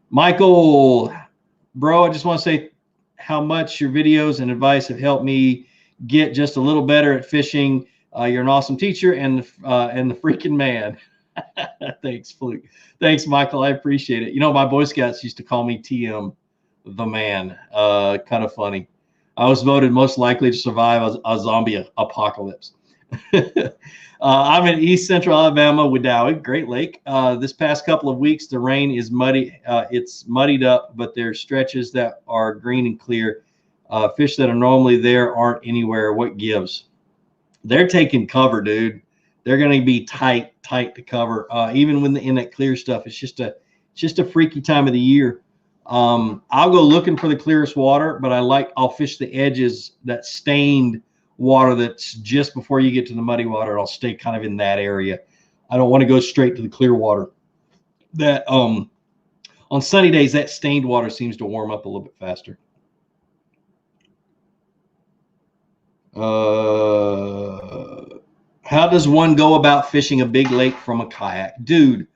Michael, bro, I just want to say how much your videos and advice have helped me get just a little better at fishing. You're an awesome teacher and the freaking man. Thanks, Fluke. Thanks, Michael. I appreciate it. You know, my Boy Scouts used to call me TM, the man. Kind of funny. I was voted most likely to survive a zombie apocalypse. I'm in East Central Alabama, Wedowee, Great Lake. This past couple of weeks, the rain is muddy. It's muddied up, but there's stretches that are green and clear. Fish that are normally there aren't anywhere. What gives? They're taking cover, dude. They're going to be tight to cover. Even when in that clear stuff, it's just a freaky time of the year. I'll go looking for the clearest water, but I'll fish the edges, that stained water that's just before you get to the muddy water. I'll stay kind of in that area. I don't want to go straight to the clear water. That on sunny days, that stained water seems to warm up a little bit faster. How does one go about fishing a big lake from a kayak? Dude,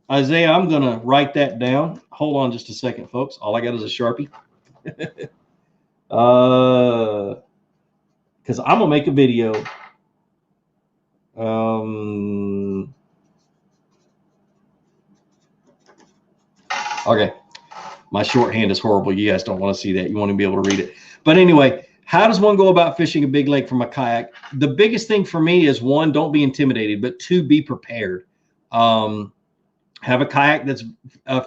Isaiah, I'm going to write that down. Hold on just a second, folks. All I got is a Sharpie. Because I'm going to make a video. Okay. My shorthand is horrible. You guys don't want to see that. You want to be able to read it. But anyway, how does one go about fishing a big lake from a kayak? The biggest thing for me is, one, don't be intimidated, but two, be prepared. Have a kayak that's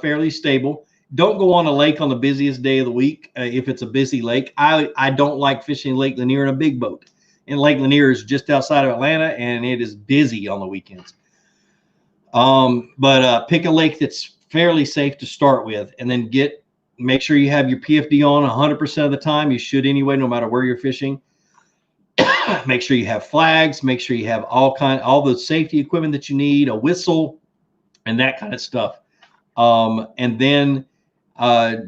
fairly stable. Don't go on a lake on the busiest day of the week if it's a busy lake. I don't like fishing Lake Lanier in a big boat. And Lake Lanier is just outside of Atlanta, and it is busy on the weekends. But pick a lake that's fairly safe to start with, and then make sure you have your PFD on 100% of the time. You should anyway, no matter where you're fishing. Make sure you have flags. Make sure you have all the safety equipment that you need, a whistle, and that kind of stuff. And then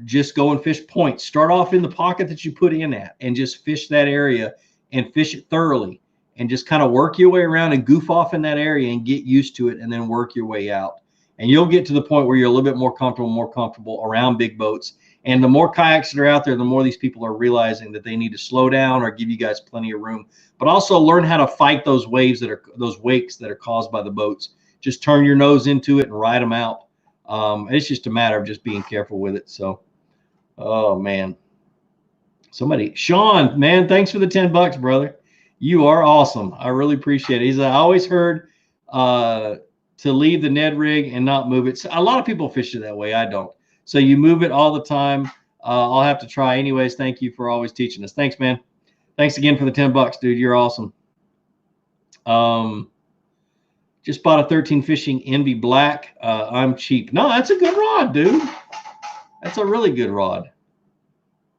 just go and fish points. Start off in the pocket that you put in at, and just fish that area and fish it thoroughly, and just kind of work your way around and goof off in that area and get used to it, and then work your way out. And you'll get to the point where you're a little bit more comfortable around big boats. And the more kayaks that are out there, the more these people are realizing that they need to slow down or give you guys plenty of room. But also learn how to fight those wakes that are caused by the boats. Just turn your nose into it and ride them out. It's just a matter of just being careful with it. So, oh man, Sean, man, thanks for the $10, brother. You are awesome. I really appreciate it. I always heard to leave the Ned rig and not move it. So a lot of people fish it that way. I don't. So you move it all the time. I'll have to try anyways. Thank you for always teaching us. Thanks, man. Thanks again for the $10, dude. You're awesome. Just bought a 13 Fishing Envy Black. I'm cheap. No, that's a good rod, dude. That's a really good rod.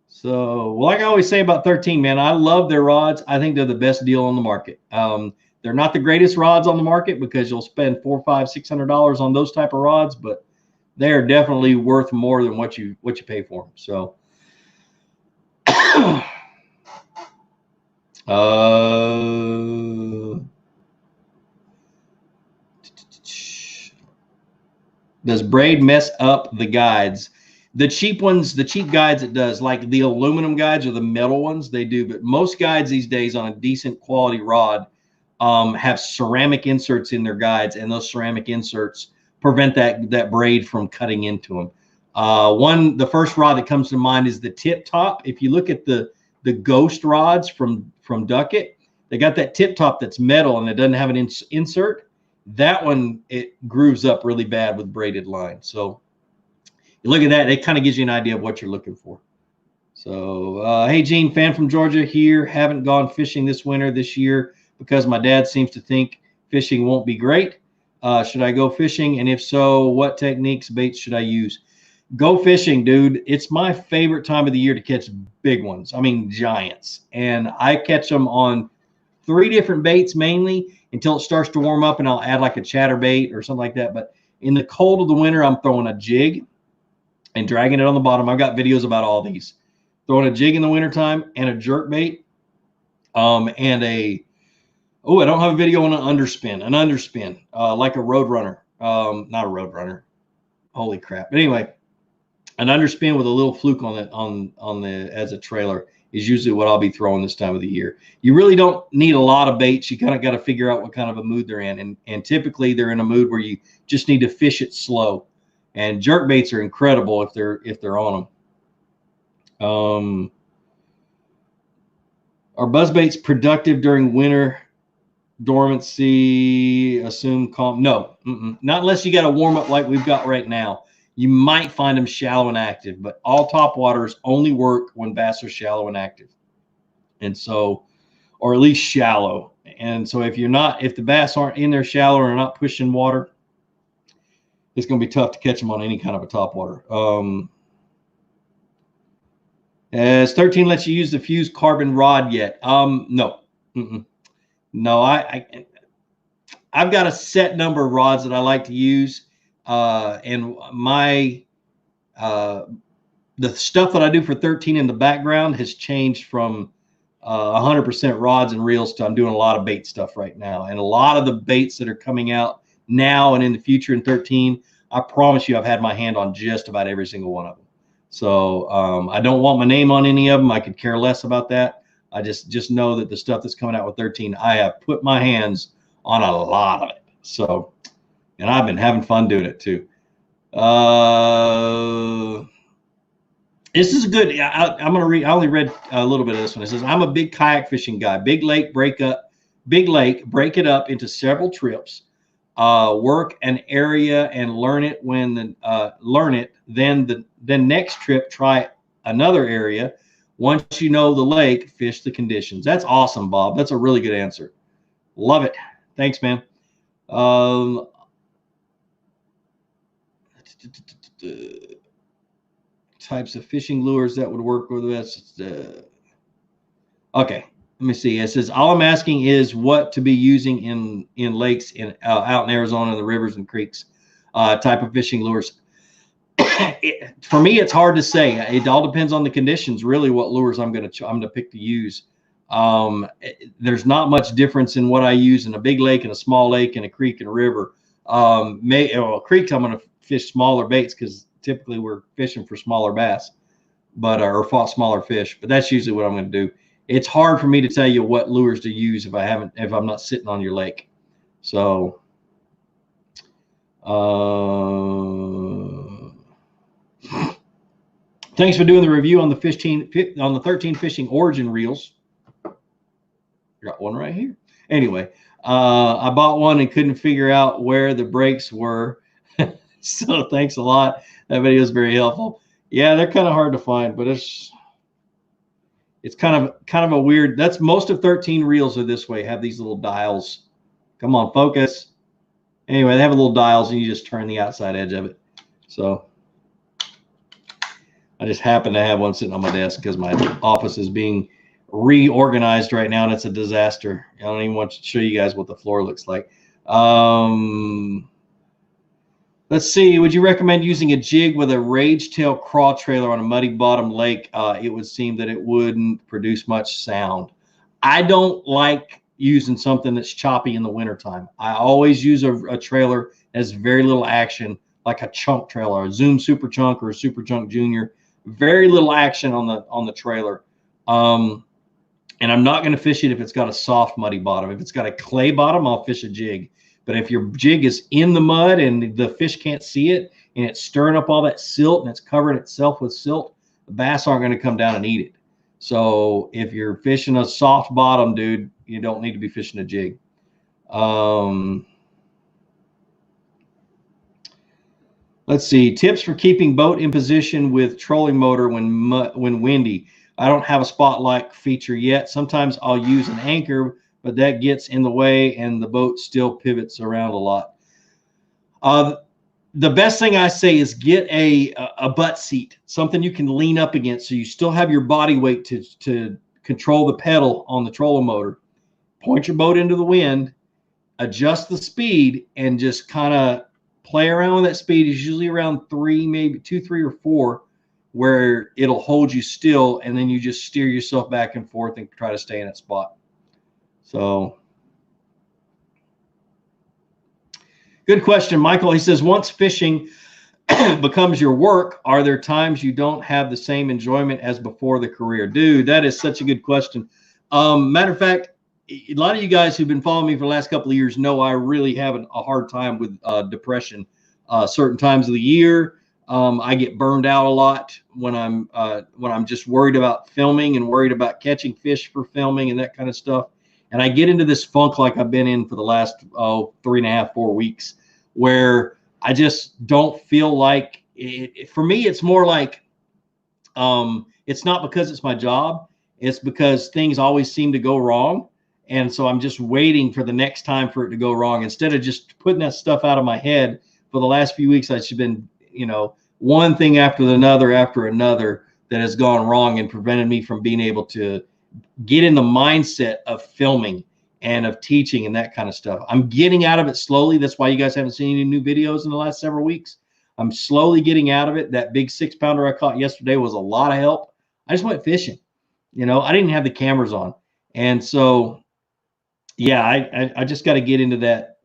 So, like I always say about 13, man, I love their rods. I think they're the best deal on the market. They're not the greatest rods on the market because you'll spend $400, $500, $600 on those type of rods, but they are definitely worth more than what you pay for them. So, does braid mess up the guides? The cheap ones, the cheap guides, it does. Like the aluminum guides or the metal ones, they do. But most guides these days on a decent quality rod have ceramic inserts in their guides, and those ceramic inserts prevent that braid from cutting into them. The first rod that comes to mind is the tip top. If you look at the Ghost rods from Duckett, they got that tip top that's metal and it doesn't have an insert. That one, it grooves up really bad with braided line. So you look at that, it kind of gives you an idea of what you're looking for. So, hey, Gene, fan from Georgia here. Haven't gone fishing this winter this year because my dad seems to think fishing won't be great. Should I go fishing? And if so, what techniques, baits should I use? Go fishing, dude. It's my favorite time of the year to catch big ones. I mean, giants. And I catch them on 3 different baits mainly until it starts to warm up, and I'll add like a chatterbait or something like that. But in the cold of the winter, I'm throwing a jig and dragging it on the bottom. I've got videos about all these. Throwing a jig in the wintertime and a jerk bait and I don't have a video on an underspin. Like a Roadrunner. Not a Roadrunner. Holy crap. But anyway, an underspin with a little fluke on it as a trailer. is usually what I'll be throwing this time of the year. You really don't need a lot of baits. You kind of got to figure out what kind of a mood they're in. And typically they're in a mood where you just need to fish it slow. And jerk baits are incredible if they're on them. Are buzz baits productive during winter dormancy? Assume calm? No, not unless you got a warm up like we've got right now. You might find them shallow and active, but all top waters only work when bass are shallow and active. And so, or at least shallow. And so if the bass aren't in there shallow or not pushing water, it's going to be tough to catch them on any kind of a top water. Has 13 lets you use the fused carbon rod yet? No. No, I've got a set number of rods that I like to use. And the stuff that I do for 13 in the background has changed from 100% rods and reels to I'm doing a lot of bait stuff right now. And a lot of the baits that are coming out now and in the future in 13, I promise you I've had my hand on just about every single one of them. So I don't want my name on any of them. I could care less about that. I just know that the stuff that's coming out with 13, I have put my hands on a lot of it. So, and I've been having fun doing it too. This is a good. I'm going to read. I only read a little bit of this one. It says, I'm a big kayak fishing guy. Big lake, break it up into several trips. Work an area and learn it. Then next trip, try another area. Once you know the lake, fish the conditions. That's awesome, Bob. That's a really good answer. Love it. Thanks, man. Types of fishing lures that would work with this. Okay, let me see. It says, all I'm asking is what to be using in lakes out in Arizona, the rivers and creeks, type of fishing lures. For me, it's hard to say. It all depends on the conditions, really, what lures I'm going to pick to use. There's not much difference in what I use in a big lake and a small lake and a creek and a river. Creeks, I'm going to fish smaller baits because typically we're fishing for smaller bass, or smaller fish. But that's usually what I'm going to do. It's hard for me to tell you what lures to use if I'm not sitting on your lake. So, thanks for doing the review on the 13 fishing origin reels. Got one right here. Anyway, I bought one and couldn't figure out where the brakes were. So thanks a lot. That video is very helpful. Yeah, they're kind of hard to find, but it's kind of a weird. That's most of 13 reels are this way. Have these little dials. Come on, focus. Anyway, they have little dials, and you just turn the outside edge of it. So I just happen to have one sitting on my desk because my office is being reorganized right now, and it's a disaster. I don't even want to show you guys what the floor looks like. Let's see. Would you recommend using a jig with a rage tail craw trailer on a muddy bottom lake? It would seem that it wouldn't produce much sound. I don't like using something that's choppy in the wintertime. I always use a trailer that has very little action, like a chunk trailer, a Zoom Super Chunk or a Super Chunk Junior. Very little action on the trailer. And I'm not going to fish it if it's got a soft, muddy bottom. If it's got a clay bottom, I'll fish a jig. But if your jig is in the mud and the fish can't see it and it's stirring up all that silt and it's covering itself with silt, the bass aren't going to come down and eat it. So if you're fishing a soft bottom, dude, you don't need to be fishing a jig. Let's see. Tips for keeping boat in position with trolling motor when windy. I don't have a spotlight feature yet. Sometimes I'll use an anchor, but that gets in the way and the boat still pivots around a lot. The best thing I say is get a butt seat, something you can lean up against so you still have your body weight to control the pedal on the trolling motor. Point your boat into the wind, adjust the speed, and just kind of play around with that speed. It's usually around 3, maybe 2, 3, or 4, where it'll hold you still, and then you just steer yourself back and forth and try to stay in that spot. So, good question, Michael. He says, once fishing becomes your work, are there times you don't have the same enjoyment as before the career? Dude, that is such a good question. Matter of fact, a lot of you guys who've been following me for the last couple of years know I really have a hard time with depression. Certain times of the year, I get burned out a lot when I'm just worried about filming and worried about catching fish for filming and that kind of stuff. And I get into this funk like I've been in for the last 3.5, 4 weeks, where I just don't feel like it. For me, it's more like it's not because it's my job. It's because things always seem to go wrong. And so I'm just waiting for the next time for it to go wrong. Instead of just putting that stuff out of my head, for the last few weeks, I've been, one thing after another that has gone wrong and prevented me from being able to get in the mindset of filming and of teaching and that kind of stuff. I'm getting out of it slowly. That's why you guys haven't seen any new videos in the last several weeks. I'm slowly getting out of it. That big 6-pounder I caught yesterday was a lot of help. I just went fishing. I didn't have the cameras on. And so, yeah, I just got to get into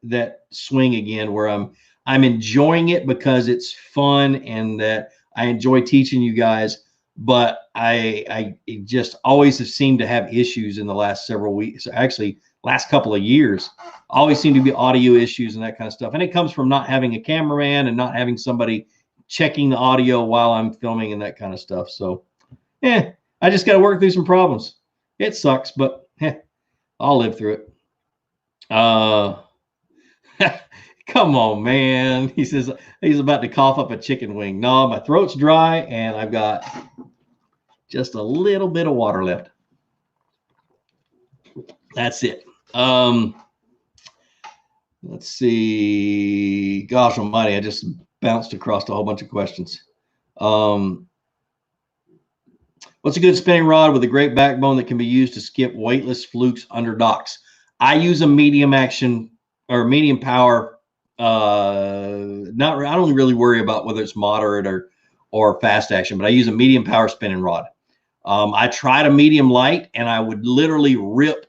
that swing again where I'm enjoying it because it's fun and that I enjoy teaching you guys. But I just always have seemed to have issues in the last several weeks. Actually, last couple of years, always seem to be audio issues and that kind of stuff. And it comes from not having a cameraman and not having somebody checking the audio while I'm filming and that kind of stuff. So, I just got to work through some problems. It sucks, but I'll live through it. Come on, man. He says he's about to cough up a chicken wing. No, my throat's dry and I've got just a little bit of water left. That's it. Let's see. Gosh almighty, I just bounced across a whole bunch of questions. What's a good spinning rod with a great backbone that can be used to skip weightless flukes under docks? I use a medium action or medium power. I don't really worry about whether it's moderate or fast action, but I use a medium power spinning rod. I tried a medium light and I would literally rip.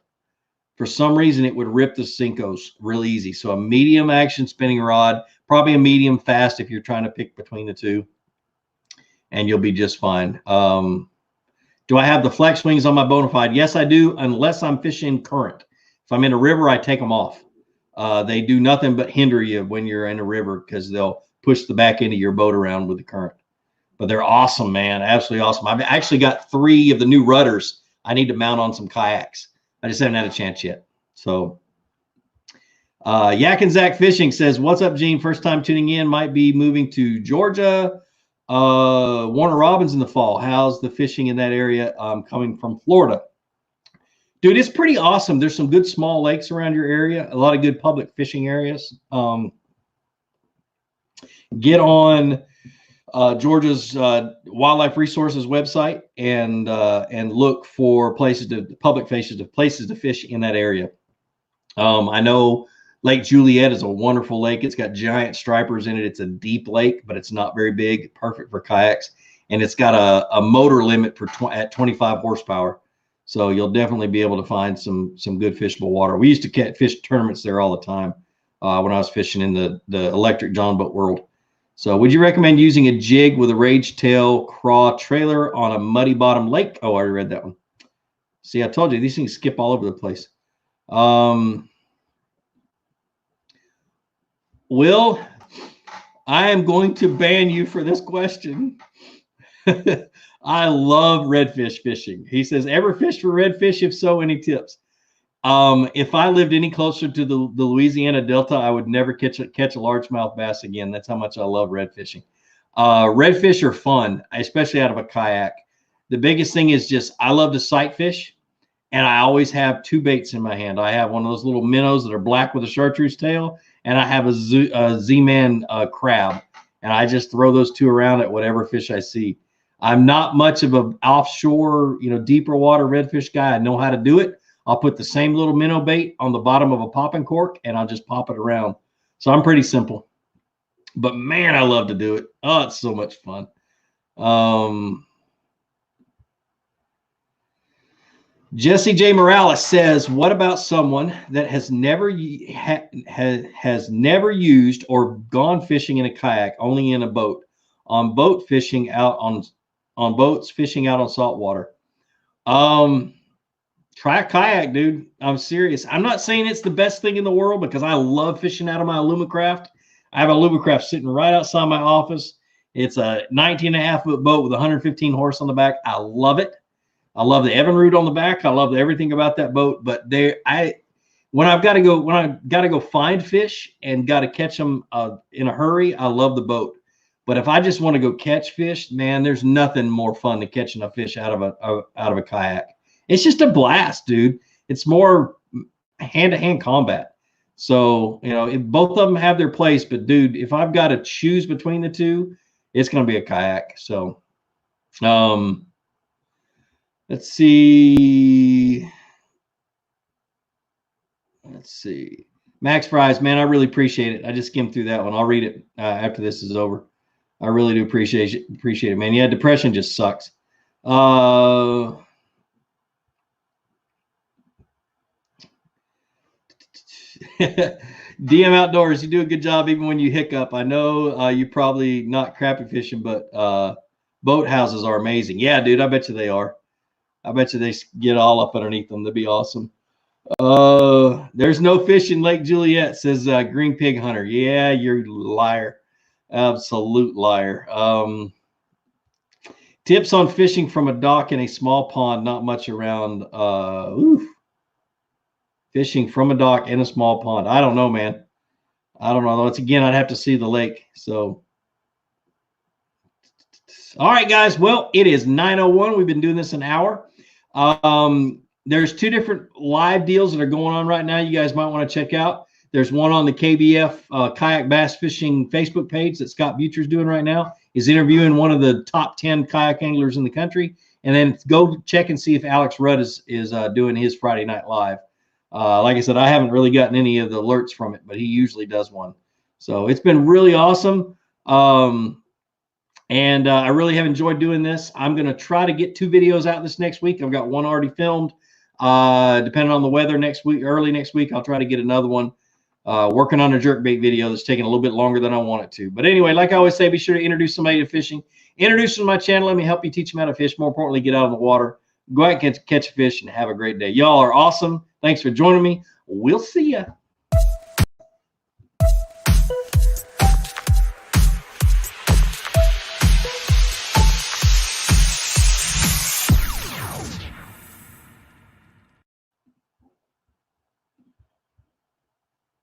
For some reason, it would rip the Senkos real easy. So a medium action spinning rod, probably a medium fast if you're trying to pick between the two, and you'll be just fine. Do I have the flex wings on my Bonafide? Yes, I do, unless I'm fishing current. If I'm in a river, I take them off. They do nothing but hinder you when you're in a river because they'll push the back end of your boat around with the current. But they're awesome, man. Absolutely awesome. I've actually got 3 of the new rudders I need to mount on some kayaks. I just haven't had a chance yet. So Yak and Zach Fishing says, what's up, Gene? First time tuning in, might be moving to Georgia. Warner Robins in the fall. How's the fishing in that area coming from Florida? Dude, it's pretty awesome. There's some good small lakes around your area, a lot of good public fishing areas. Get on Georgia's Wildlife Resources website and look for places to fish in that area. I know Lake Juliet is a wonderful lake. It's got giant stripers in it. It's a deep lake, but it's not very big. Perfect for kayaks, and it's got a motor limit at 25 horsepower. So you'll definitely be able to find some good fishable water. We used to catch fish tournaments there all the time when I was fishing in the electric John boat world. So would you recommend using a jig with a rage tail craw trailer on a muddy bottom lake? Oh, I already read that one. See, I told you these things skip all over the place. Will, I am going to ban you for this question. I love redfish fishing. He says, ever fished for redfish? If so, any tips? If I lived any closer to the Louisiana Delta, I would never catch a largemouth bass again. That's how much I love red fishing. Redfish are fun, especially out of a kayak. The biggest thing is just I love to sight fish, and I always have 2 baits in my hand. I have one of those little minnows that are black with a chartreuse tail, and I have a Z-Man crab, and I just throw those 2 around at whatever fish I see. I'm not much of an offshore, deeper water redfish guy. I know how to do it. I'll put the same little minnow bait on the bottom of a popping cork, and I'll just pop it around. So I'm pretty simple. But, man, I love to do it. Oh, it's so much fun. Jesse J. Morales says, what about someone that has never used or gone fishing in a kayak, only in a boat, on boats fishing out on salt water? Try a kayak, dude. I'm serious. I'm not saying it's the best thing in the world because I love fishing out of my Alumacraft. I have a Alumacraft sitting right outside my office. It's a 19.5-foot boat with 115 horse on the back. I love it. I love the Evinrude on the back. I love everything about that boat. But when I got to go find fish and got to catch them in a hurry, I love the boat. But if I just want to go catch fish, man, there's nothing more fun than catching a fish out of a kayak. It's just a blast, dude. It's more hand-to-hand combat. So, both of them have their place. But, dude, if I've got to choose between the two, it's going to be a kayak. So, let's see. Max Fries, man, I really appreciate it. I just skimmed through that one. I'll read it after this is over. I really do appreciate it, man. Yeah, depression just sucks. DM Outdoors, you do a good job even when you hiccup. I know you're probably not crappie fishing, but boat houses are amazing. Yeah, dude, I bet you they are. I bet you they get all up underneath them. That'd be awesome. There's no fish in Lake Juliet, says Green Pig Hunter. Yeah, you're a liar. Absolute liar. Tips on fishing from a dock in a small pond, not much around. Fishing from a dock in a small pond. I don't know, man. I don't know. It's again, I'd have to see the lake. So, all right, guys. Well, it is 9:01. We've been doing this an hour. There's two different live deals that are going on right now. You guys might want to check out. There's one on the KBF Kayak Bass Fishing Facebook page that Scott Butcher's doing right now. He's interviewing one of the top 10 kayak anglers in the country. And then go check and see if Alex Rudd is doing his Friday Night Live. Like I said, I haven't really gotten any of the alerts from it, but he usually does one. So it's been really awesome. And I really have enjoyed doing this. I'm going to try to get 2 videos out this next week. I've got one already filmed. Depending on the weather early next week, I'll try to get another one. Working on a jerkbait video that's taking a little bit longer than I want it to. But anyway, like I always say, be sure to introduce somebody to fishing. Introduce them to my channel. Let me help you teach them how to fish. More importantly, get out of the water. Go out and catch a fish and have a great day. Y'all are awesome. Thanks for joining me. We'll see ya.